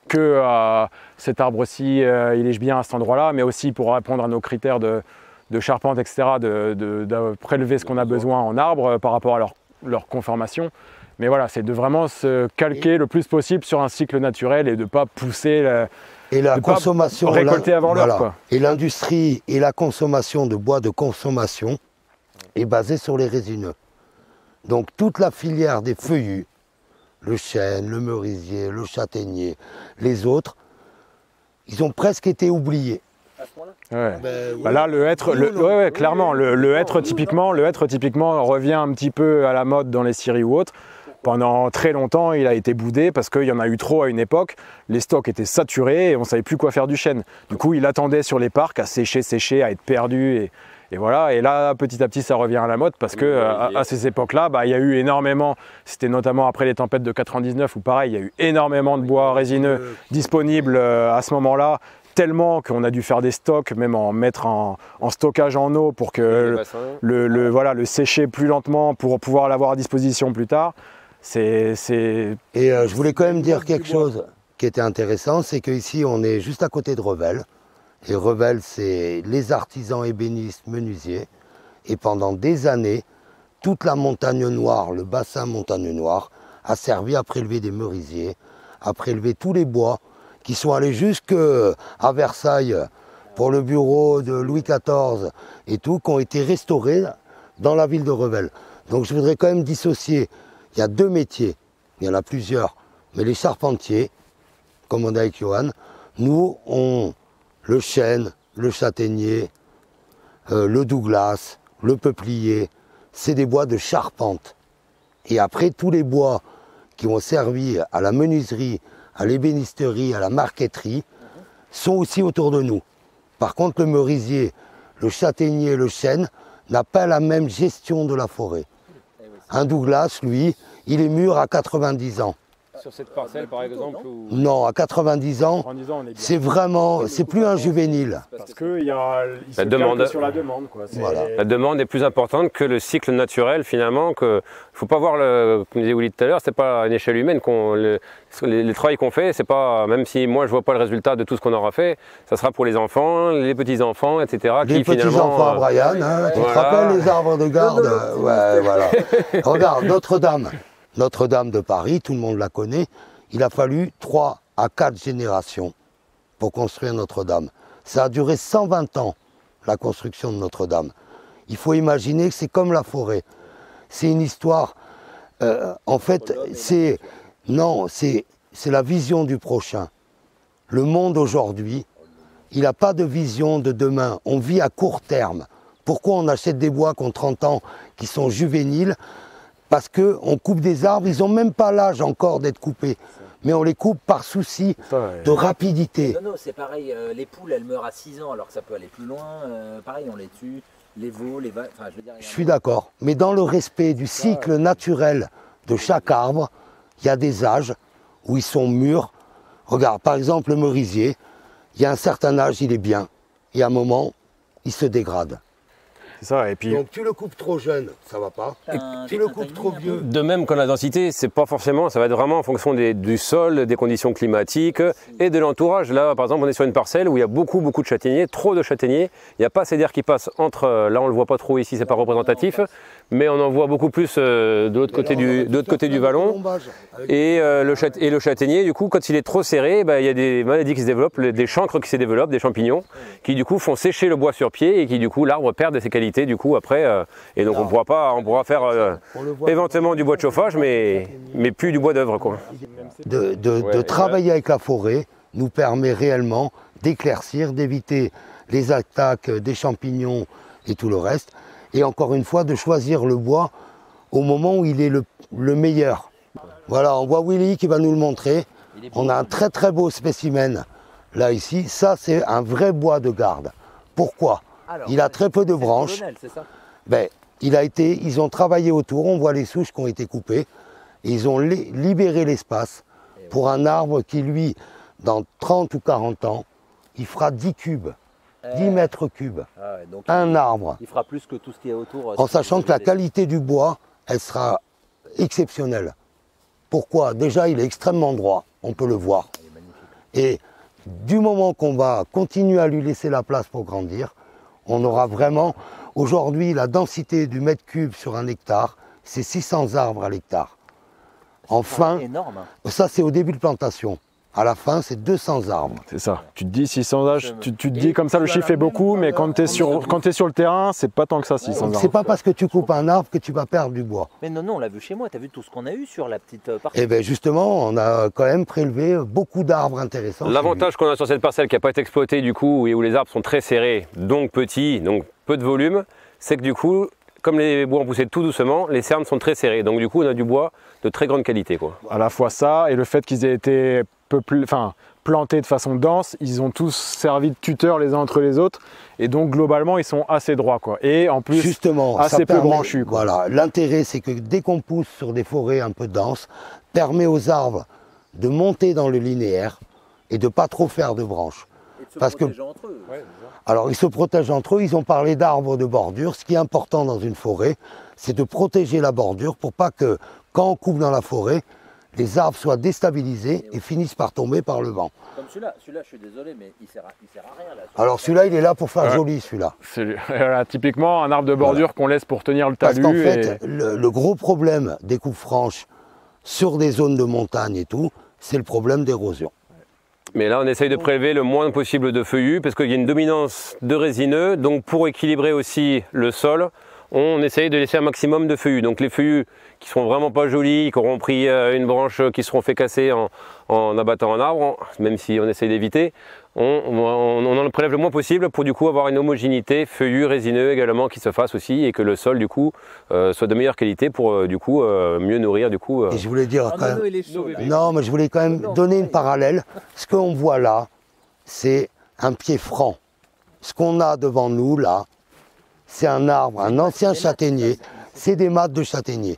que cet arbre-ci, il est bien à cet endroit-là, mais aussi pour répondre à nos critères de charpente, etc., de prélever ce qu'on a besoin en arbre par rapport à leur conformation. Mais voilà, c'est de vraiment se calquer le plus possible sur un cycle naturel et de ne pas pousser... Et la consommation, récolter avant l'heure, quoi. Et l'industrie et la consommation de bois de consommation est basée sur les résineux. Donc toute la filière des feuillus, le chêne, le merisier, le châtaignier, les autres, ils ont presque été oubliés. Ouais. Là, le hêtre, clairement, le hêtre typiquement revient un petit peu à la mode dans les scieries ou autres. Pendant très longtemps, il a été boudé parce qu'il y en a eu trop à une époque. Les stocks étaient saturés et on ne savait plus quoi faire du chêne. Du coup, il attendait sur les parcs à sécher, à être perdu. Et voilà. Et là, petit à petit, ça revient à la mode parce qu'à ces époques-là, il y a eu énormément, c'était notamment après les tempêtes de 99 où pareil, il y a eu énormément de bois résineux disponibles à ce moment-là. Tellement qu'on a dû faire des stocks, même mettre en stockage en eau pour que le sécher plus lentement pour pouvoir l'avoir à disposition plus tard. Et je voulais quand même dire quelque chose qui était intéressant, c'est qu'ici on est juste à côté de Revel. Et Revel, c'est les artisans ébénistes menuisiers. Et pendant des années, toute la montagne noire, le bassin montagne noire, a servi à prélever des merisiers, à prélever tous les bois qui sont allés jusqu'à Versailles pour le bureau de Louis XIV et tout, qui ont été restaurés dans la ville de Revel. Donc je voudrais quand même dissocier. Il y a deux métiers, il y en a plusieurs, mais les charpentiers, comme on dit avec Johan, nous, on le chêne, le châtaignier, le Douglas, le peuplier, c'est des bois de charpente. Et après, tous les bois qui ont servi à la menuiserie, à l'ébénisterie, à la marqueterie, sont aussi autour de nous. Par contre, le merisier, le châtaignier, le chêne n'a pas la même gestion de la forêt. Un Douglas, lui, il est mûr à 90 ans. Sur cette parcelle, par exemple ou... Non, à 90 ans, c'est vraiment, c'est plus un juvénile. Parce qu'il se demande sur la demande. Quoi. Voilà. La demande est plus importante que le cycle naturel, finalement. Il ne faut pas voir, comme disait Willy tout à l'heure, c'est pas à une échelle humaine. Les travaux qu'on fait, c'est pas, même si moi je ne vois pas le résultat de tout ce qu'on aura fait, ça sera pour les enfants, les petits-enfants, etc. Les petits-enfants à Brian, hein, tu te rappelles les arbres de garde? Ouais, voilà. Regarde, Notre-Dame de Paris, tout le monde la connaît, il a fallu 3 à 4 générations pour construire Notre-Dame. Ça a duré 120 ans, la construction de Notre-Dame. Il faut imaginer que c'est comme la forêt. C'est une histoire, en fait, c'est la vision du prochain. Le monde aujourd'hui, il n'a pas de vision de demain. On vit à court terme. Pourquoi on achète des bois qui ont 30 ans, qui sont juvéniles? Parce qu'on coupe des arbres, ils n'ont même pas l'âge encore d'être coupés. Mais on les coupe par souci de rapidité. Non, c'est pareil, les poules, elles meurent à 6 ans, alors que ça peut aller plus loin. Pareil, on les tue, les veaux, les vaches... Enfin, je suis d'accord. Mais dans le respect du cycle naturel de chaque arbre, il y a des âges où ils sont mûrs. Regarde, par exemple, le merisier, il y a un certain âge, il est bien. Et à un moment, il se dégrade. C'est ça, et puis... Donc tu le coupes trop jeune, ça va pas. Tu le coupes trop vieux. De même que la densité, c'est pas forcément, ça va être vraiment en fonction du sol, des conditions climatiques et de l'entourage. Là, par exemple, on est sur une parcelle où il y a beaucoup de châtaigniers, trop de châtaigniers. Il n'y a pas assez d'air qui passe entre, là on le voit pas trop ici, c'est pas représentatif, mais on en voit beaucoup plus de l'autre côté du vallon. Et le châtaignier, du coup, quand il est trop serré, il y a des maladies qui se développent, des chancres qui se développent, des champignons, qui du coup font sécher le bois sur pied et qui du coup l'arbre perd de ses qualités du coup après. Et donc on pourra faire éventuellement du bois de chauffage, mais plus du bois d'œuvre, quoi. De travailler avec la forêt nous permet réellement d'éclaircir, d'éviter les attaques des champignons et tout le reste. Et encore une fois, de choisir le bois au moment où il est le meilleur. Voilà, on voit Willy qui va nous le montrer. On a un très beau spécimen là ici. Ça, c'est un vrai bois de garde. Pourquoi? Alors, il a très peu de branches. Ils ont travaillé autour, on voit les souches qui ont été coupées. Et ils ont libéré l'espace pour un arbre qui, lui, dans 30 ou 40 ans, il fera 10 cubes. 10 mètres cubes, donc un arbre. Il fera plus que tout ce qui est autour. En sachant que la qualité du bois, elle sera exceptionnelle. Pourquoi? Déjà, il est extrêmement droit, on peut le voir. Et du moment qu'on va continuer à lui laisser la place pour grandir, on aura vraiment... Aujourd'hui, la densité du mètre cube sur un hectare, c'est 600 arbres à l'hectare. Enfin, énorme. Ça c'est au début de plantation. À la fin, c'est 200 arbres. C'est ça. Tu te dis 600 âges, tu te dis comme ça le chiffre est beaucoup, mais quand tu es sur le terrain, c'est pas tant que ça, 600 arbres. C'est pas parce que tu coupes un arbre que tu vas perdre du bois. Mais non, on l'a vu chez moi, tu as vu tout ce qu'on a eu sur la petite parcelle. Eh bien justement, on a quand même prélevé beaucoup d'arbres intéressants. L'avantage qu'on a sur cette parcelle qui n'a pas été exploitée du coup, et où les arbres sont très serrés, donc petits, donc peu de volume, c'est que du coup, comme les bois ont poussé tout doucement, les cernes sont très serrées. Donc du coup, on a du bois de très grande qualité, quoi. À la fois ça, et le fait qu'ils aient été plantés de façon dense, ils ont tous servi de tuteurs les uns entre les autres, et donc globalement ils sont assez droits, quoi. Et en plus justement, assez peu branchus, quoi. Voilà, l'intérêt c'est que dès qu'on pousse sur des forêts un peu denses, permet aux arbres de monter dans le linéaire et de ne pas trop faire de branches. Et de se protéger entre eux. Alors ils se protègent entre eux, ils ont parlé d'arbres de bordure. Ce qui est important dans une forêt, c'est de protéger la bordure pour pas que quand on coupe dans la forêt, les arbres soient déstabilisés et finissent par tomber par le vent. Comme celui-là, je suis désolé, mais il sert à rien là. Alors celui-là, il est là pour faire joli, celui-là. Voilà, typiquement un arbre de bordure qu'on laisse pour tenir le talus. Parce qu'en fait, le gros problème des coupes franches sur des zones de montagne et tout, c'est le problème d'érosion. Mais là, on essaye de prélever le moins possible de feuillus parce qu'il y a une dominance de résineux. Donc pour équilibrer aussi le sol, on essaye de laisser un maximum de feuillus. Donc les feuillus qui seront vraiment pas jolis, qui auront pris une branche, qui seront fait casser en abattant un arbre, même si on essaye d'éviter, on en prélève le moins possible pour du coup avoir une homogénéité feuillus, résineux également qui se fasse aussi et que le sol du coup soit de meilleure qualité pour du coup mieux nourrir du coup. Et je voulais dire quand même, non mais je voulais quand même donner une parallèle. Ce qu'on voit là, c'est un pied franc. Ce qu'on a devant nous là, c'est un arbre, un ancien châtaignier, c'est des mattes de châtaignier.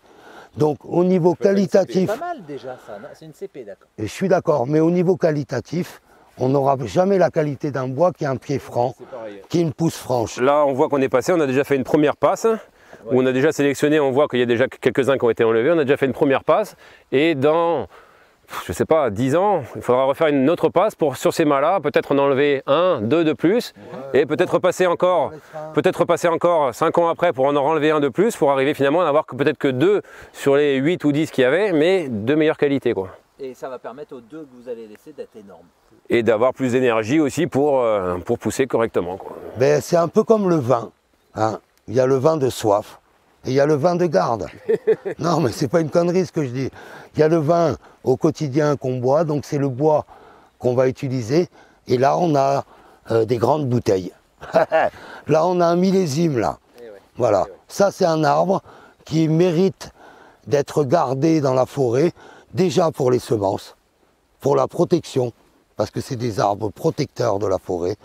Donc au niveau qualitatif... C'est pas mal déjà ça, c'est une CP, d'accord. Je suis d'accord, mais au niveau qualitatif, on n'aura jamais la qualité d'un bois qui a un pied franc, qui est une pousse franche. Là on voit qu'on est passé, on a déjà fait une première passe, où on a déjà sélectionné, on voit qu'il y a déjà quelques-uns qui ont été enlevés, on a déjà fait une première passe, et dans... je sais pas, 10 ans, il faudra refaire une autre passe pour, sur ces mâts-là, peut-être en enlever 1, 2 de plus, et peut-être repasser encore 5 ans après pour en enlever un de plus, pour arriver finalement à n'avoir peut-être que 2 sur les 8 ou 10 qu'il y avait, mais de meilleure qualité, quoi. Et ça va permettre aux 2 que vous allez laisser d'être énormes. Et d'avoir plus d'énergie aussi pour pousser correctement, quoi. Ben, c'est un peu comme le vin, hein. Il y a le vin de soif. Et il y a le vin de garde. Non, mais c'est pas une connerie ce que je dis. Il y a le vin au quotidien qu'on boit, donc c'est le bois qu'on va utiliser. Et là, on a des grandes bouteilles. Là, on a un millésime, là. Voilà. Ça, c'est un arbre qui mérite d'être gardé dans la forêt, déjà pour les semences, pour la protection, parce que c'est des arbres protecteurs de la forêt.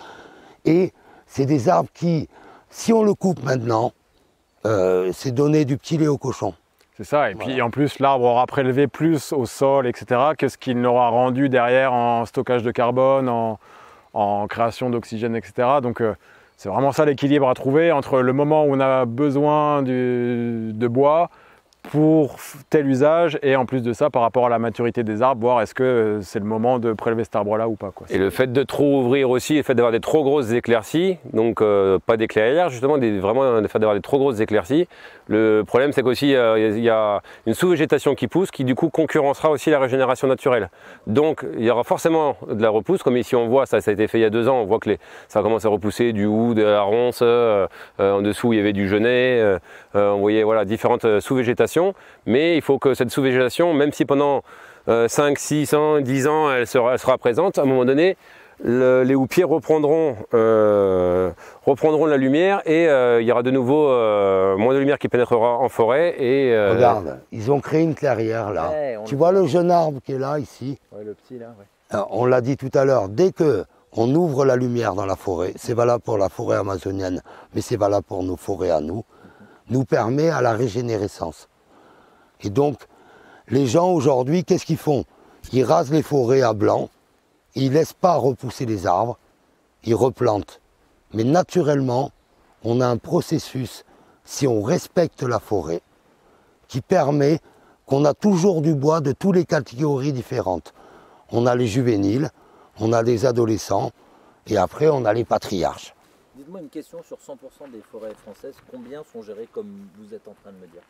Et c'est des arbres qui, si on le coupe maintenant, c'est donner du petit lait au cochon. C'est ça, et puis en plus l'arbre aura prélevé plus au sol, etc., que ce qu'il n'aura rendu derrière en stockage de carbone, en création d'oxygène, etc. Donc c'est vraiment ça l'équilibre à trouver entre le moment où on a besoin de bois pour tel usage et en plus de ça par rapport à la maturité des arbres, voir est-ce que c'est le moment de prélever cet arbre là ou pas, quoi. Et le fait de trop ouvrir aussi, le fait d'avoir des trop grosses éclaircies, donc pas des clairières justement, vraiment le fait d'avoir des trop grosses éclaircies, le problème c'est qu'aussi il y a une sous-végétation qui pousse qui du coup concurrencera aussi la régénération naturelle. Donc il y aura forcément de la repousse, comme ici on voit, ça a été fait il y a 2 ans, on voit que ça commence à repousser du houx, de la ronce, en dessous il y avait du genêt, on voyait voilà, différentes sous-végétations. Mais il faut que cette sous-végétation, même si pendant 5, 6 ans, 10 ans, elle sera présente, à un moment donné, les houppiers reprendront la lumière et il y aura de nouveau moins de lumière qui pénétrera en forêt. Et, Regarde, ils ont créé une clairière là. Ouais, tu vois le jeune arbre qui est là, ici? Ouais, le petit là, ouais. Alors, on l'a dit tout à l'heure, dès qu'on ouvre la lumière dans la forêt, c'est valable pour la forêt amazonienne, mais c'est valable pour nos forêts à nous permet à la régénérescence. Et donc, les gens aujourd'hui, qu'est-ce qu'ils font? Ils rasent les forêts à blanc, ils ne laissent pas repousser les arbres, ils replantent. Mais naturellement, on a un processus, si on respecte la forêt, qui permet qu'on a toujours du bois de toutes les catégories différentes. On a les juvéniles, on a les adolescents, et après on a les patriarches. Dites-moi une question sur 100% des forêts françaises, combien sont gérées comme vous êtes en train de me dire?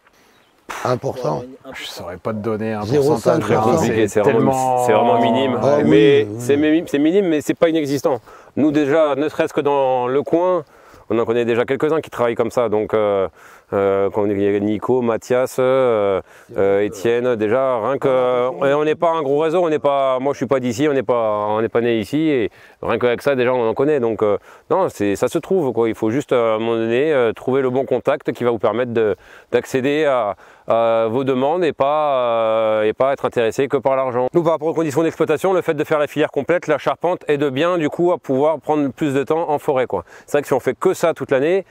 1%. Je ne saurais pas te donner un 0,5%. pourcentage. Très compliqué, c'est vraiment minime. Ah, mais oui. c'est minime, mais c'est pas inexistant. Nous déjà, ne serait-ce que dans le coin, on en connaît déjà quelques-uns qui travaillent comme ça. Donc, quand il y a Nico, Mathias, Étienne, déjà, rien que, on n'est pas un gros réseau. Moi, je suis pas d'ici, on n'est pas né ici, et rien qu'avec ça, déjà, on en connaît. Donc, non, ça se trouve, quoi. Il faut juste à un moment donné trouver le bon contact qui va vous permettre d'accéder à vos demandes et pas être intéressé que par l'argent. Nous, par rapport aux conditions d'exploitation, le fait de faire la filière complète, la charpente aide bien du coup à pouvoir prendre plus de temps en forêt, quoi. C'est vrai que si on fait que ça toute l'année,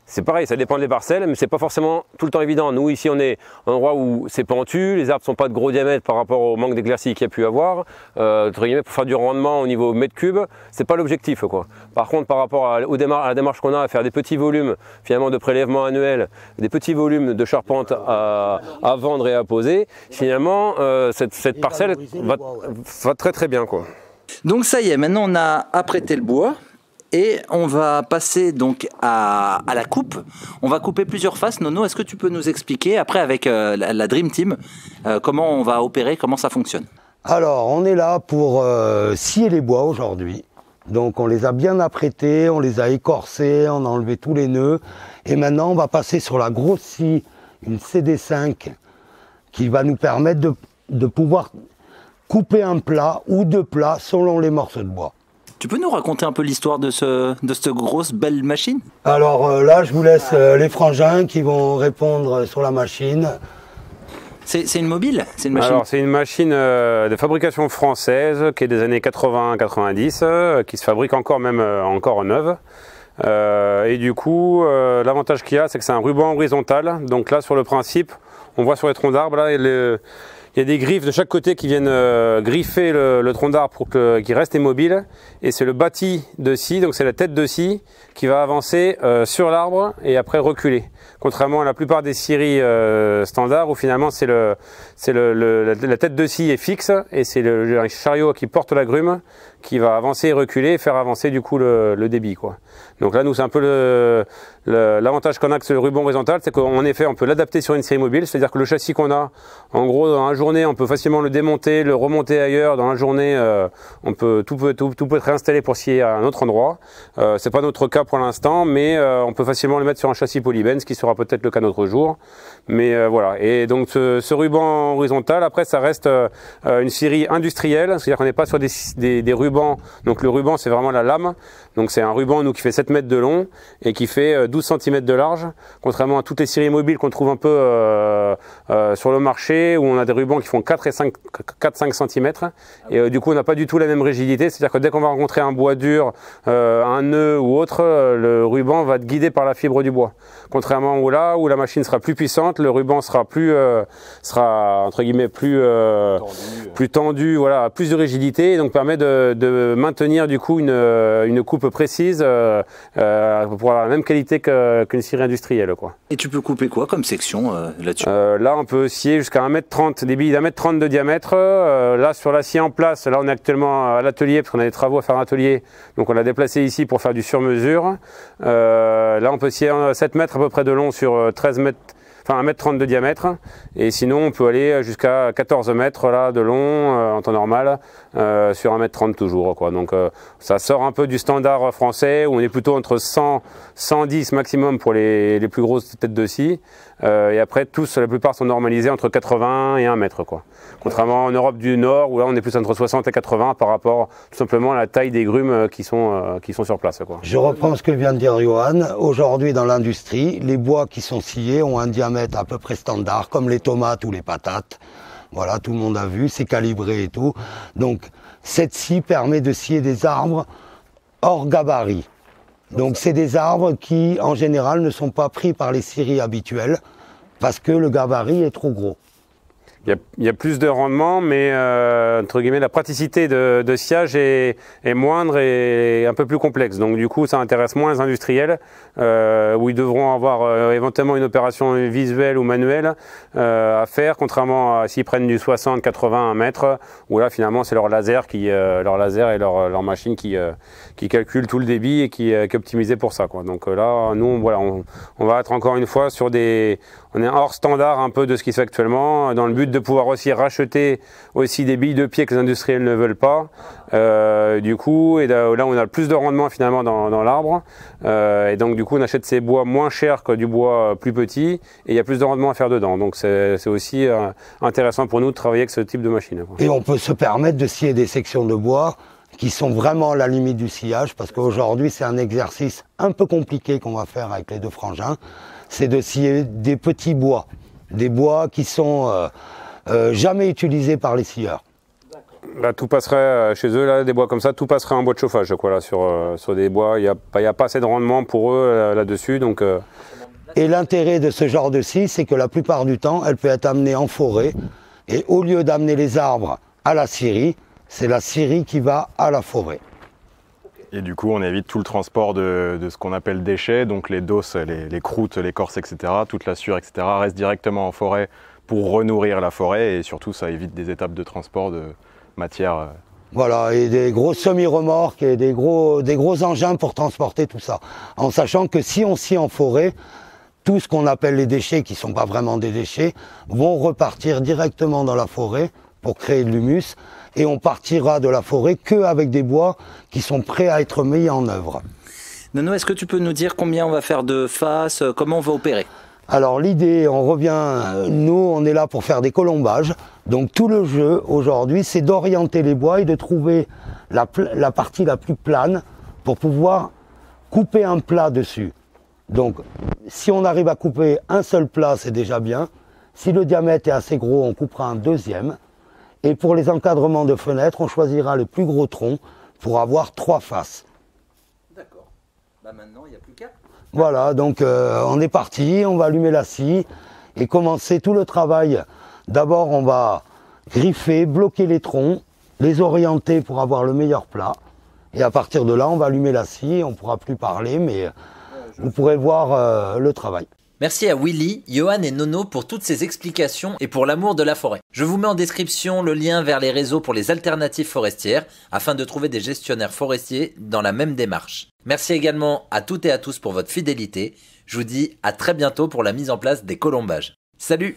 c'est pareil, ça dépend des parcelles, mais c'est pas forcément tout le temps évident. Nous ici on est un endroit où c'est pentu, les arbres sont pas de gros diamètre par rapport au manque d'éclaircie qu'il y a pu avoir. Entre guillemets, pour faire du rendement au niveau mètre cube, c'est pas l'objectif, quoi. Par contre, par rapport à la démarche qu'on a à faire des petits volumes finalement de prélèvement annuel, des petits volumes de charpente à vendre et à poser, finalement cette parcelle va très très bien, quoi. Donc ça y est, maintenant on a apprêté le bois. Et on va passer donc à la coupe. On va couper plusieurs faces. Nono, est-ce que tu peux nous expliquer, après avec la Dream Team, comment on va opérer, comment ça fonctionne? Alors, on est là pour scier les bois aujourd'hui. Donc, on les a bien apprêtés, on les a écorcés, on a enlevé tous les nœuds. Et maintenant, on va passer sur la grosse scie, une CD5, qui va nous permettre de pouvoir couper un plat ou 2 plats selon les morceaux de bois. Tu peux nous raconter un peu l'histoire de cette grosse belle machine? Alors là, je vous laisse les frangins qui vont répondre sur la machine. C'est une mobile? C'est une machine? Alors c'est une machine de fabrication française qui est des années 80-90, qui se fabrique encore en neuve. Et du coup, l'avantage qu'il y a, c'est que c'est un ruban horizontal. Donc là, sur le principe, on voit sur les troncs d'arbres, là, il y a des griffes de chaque côté qui viennent griffer le tronc d'arbre pour qu'il reste immobile. Et c'est le bâti de scie, donc c'est la tête de scie qui va avancer sur l'arbre et après reculer. Contrairement à la plupart des scieries standards où finalement la tête de scie est fixe et c'est le chariot qui porte la grume qui va avancer et reculer et faire avancer du coup le débit, quoi. Donc là, nous, c'est un peu l'avantage qu'on a avec ce ruban horizontal, c'est qu'en effet, on peut l'adapter sur une série mobile, c'est-à-dire que le châssis qu'on a, en gros, dans un jour, journée, on peut facilement le démonter, le remonter ailleurs. Dans la journée, tout peut être réinstallé pour scier à un autre endroit. C'est pas notre cas pour l'instant, mais on peut facilement le mettre sur un châssis polybène, ce qui sera peut-être le cas notre jour. Mais voilà. Et donc ce ruban horizontal, après, ça reste une scierie industrielle, c'est-à-dire qu'on n'est pas sur des rubans. Donc le ruban, c'est vraiment la lame. Donc c'est un ruban nous qui fait 7 mètres de long et qui fait 12 cm de large, contrairement à toutes les scieries mobiles qu'on trouve un peu sur le marché où on a des rubans qui font 4-5 cm et du coup on n'a pas du tout la même rigidité, c'est-à-dire que dès qu'on va rencontrer un bois dur, un nœud ou autre, le ruban va être guidé par la fibre du bois. Contrairement où là où la machine sera plus puissante, le ruban sera entre guillemets plus tendu, voilà, plus de rigidité et donc permet de maintenir du coup une coupe précise pour avoir la même qualité qu'une scierie industrielle, quoi. Et tu peux couper quoi comme section là-dessus? Là on peut scier jusqu'à 1m30, des billes d'1m30 de diamètre. Là sur la scie en place, là on est actuellement à l'atelier parce qu'on a des travaux à faire à l'atelier, donc on l'a déplacé ici pour faire du sur-mesure. Là on peut scier 7 mètres à peu près de long sur 13 mètres. Enfin 1m30 de diamètre, et sinon on peut aller jusqu'à 14 mètres là, de long en temps normal sur 1m30 toujours, quoi. Donc ça sort un peu du standard français où on est plutôt entre 100 110 maximum pour les plus grosses têtes de scie, et après la plupart sont normalisés entre 80 et 1 mètre, quoi. Contrairement en Europe du Nord où là on est plus entre 60 et 80 par rapport tout simplement à la taille des grumes qui sont sur place, quoi. Je reprends ce que vient de dire Johan. Aujourd'hui dans l'industrie, les bois qui sont sciés ont un diamètre à peu près standard, comme les tomates ou les patates. Voilà, tout le monde a vu, c'est calibré et tout. Donc cette scie permet de scier des arbres hors gabarit. Donc c'est des arbres qui en général ne sont pas pris par les scieries habituelles parce que le gabarit est trop gros. Il y a plus de rendement, mais entre guillemets, la praticité de sciage est moindre et un peu plus complexe. Donc du coup, ça intéresse moins les industriels, où ils devront avoir éventuellement une opération visuelle ou manuelle à faire, contrairement à s'ils prennent du 60, 80, 1 mètre, où là finalement c'est leur laser et leur machine qui calcule tout le débit et qui est optimisé pour ça, quoi. Donc là, nous, voilà, on va être encore une fois sur on est hors standard un peu de ce qui se fait actuellement, dans le but de pouvoir aussi racheter aussi des billes de pied que les industriels ne veulent pas. Du coup, et là on a le plus de rendement finalement dans l'arbre, et donc du coup on achète ces bois moins chers que du bois plus petit, et il y a plus de rendement à faire dedans. Donc c'est aussi intéressant pour nous de travailler avec ce type de machine, quoi. Et on peut se permettre de scier des sections de bois qui sont vraiment à la limite du sciage, parce qu'aujourd'hui c'est un exercice un peu compliqué qu'on va faire avec les deux frangins, c'est de scier des petits bois, des bois qui sont jamais utilisés par les scieurs. Là, tout passerait chez eux, là, des bois comme ça, tout passerait en bois de chauffage, quoi, là, sur des bois. Il n'y a pas assez de rendement pour eux là-dessus. Donc, Et l'intérêt de ce genre de scie, c'est que la plupart du temps, elle peut être amenée en forêt. Et au lieu d'amener les arbres à la scierie, c'est la scierie qui va à la forêt. Et du coup, on évite tout le transport de ce qu'on appelle déchets, donc les dosses, les croûtes, l'écorce, etc., toute la sueur, etc., reste directement en forêt pour renourrir la forêt, et surtout, ça évite des étapes de transport de matière. Voilà, et des gros semi-remorques et des gros engins pour transporter tout ça. En sachant que si on scie en forêt, tout ce qu'on appelle les déchets, qui ne sont pas vraiment des déchets, vont repartir directement dans la forêt pour créer de l'humus. Et on partira de la forêt qu'avec des bois qui sont prêts à être mis en œuvre. Nono, est-ce que tu peux nous dire combien on va faire de faces, comment on va opérer? Alors l'idée, on revient, nous on est là pour faire des colombages. Donc tout le jeu aujourd'hui, c'est d'orienter les bois et de trouver la partie la plus plane pour pouvoir couper un plat dessus. Donc si on arrive à couper un seul plat, c'est déjà bien. Si le diamètre est assez gros, on coupera un deuxième. Et pour les encadrements de fenêtres, on choisira le plus gros tronc pour avoir 3 faces. D'accord. Bah maintenant, il n'y a plus qu'à. Voilà, donc on est parti, on va allumer la scie et commencer tout le travail. D'abord, on va griffer, bloquer les troncs, les orienter pour avoir le meilleur plat. Et à partir de là, on va allumer la scie, on ne pourra plus parler, mais vous pourrez voir le travail. Merci à Willy, Johan et Nono pour toutes ces explications et pour l'amour de la forêt. Je vous mets en description le lien vers les réseaux pour les alternatives forestières afin de trouver des gestionnaires forestiers dans la même démarche. Merci également à toutes et à tous pour votre fidélité. Je vous dis à très bientôt pour la mise en place des colombages. Salut!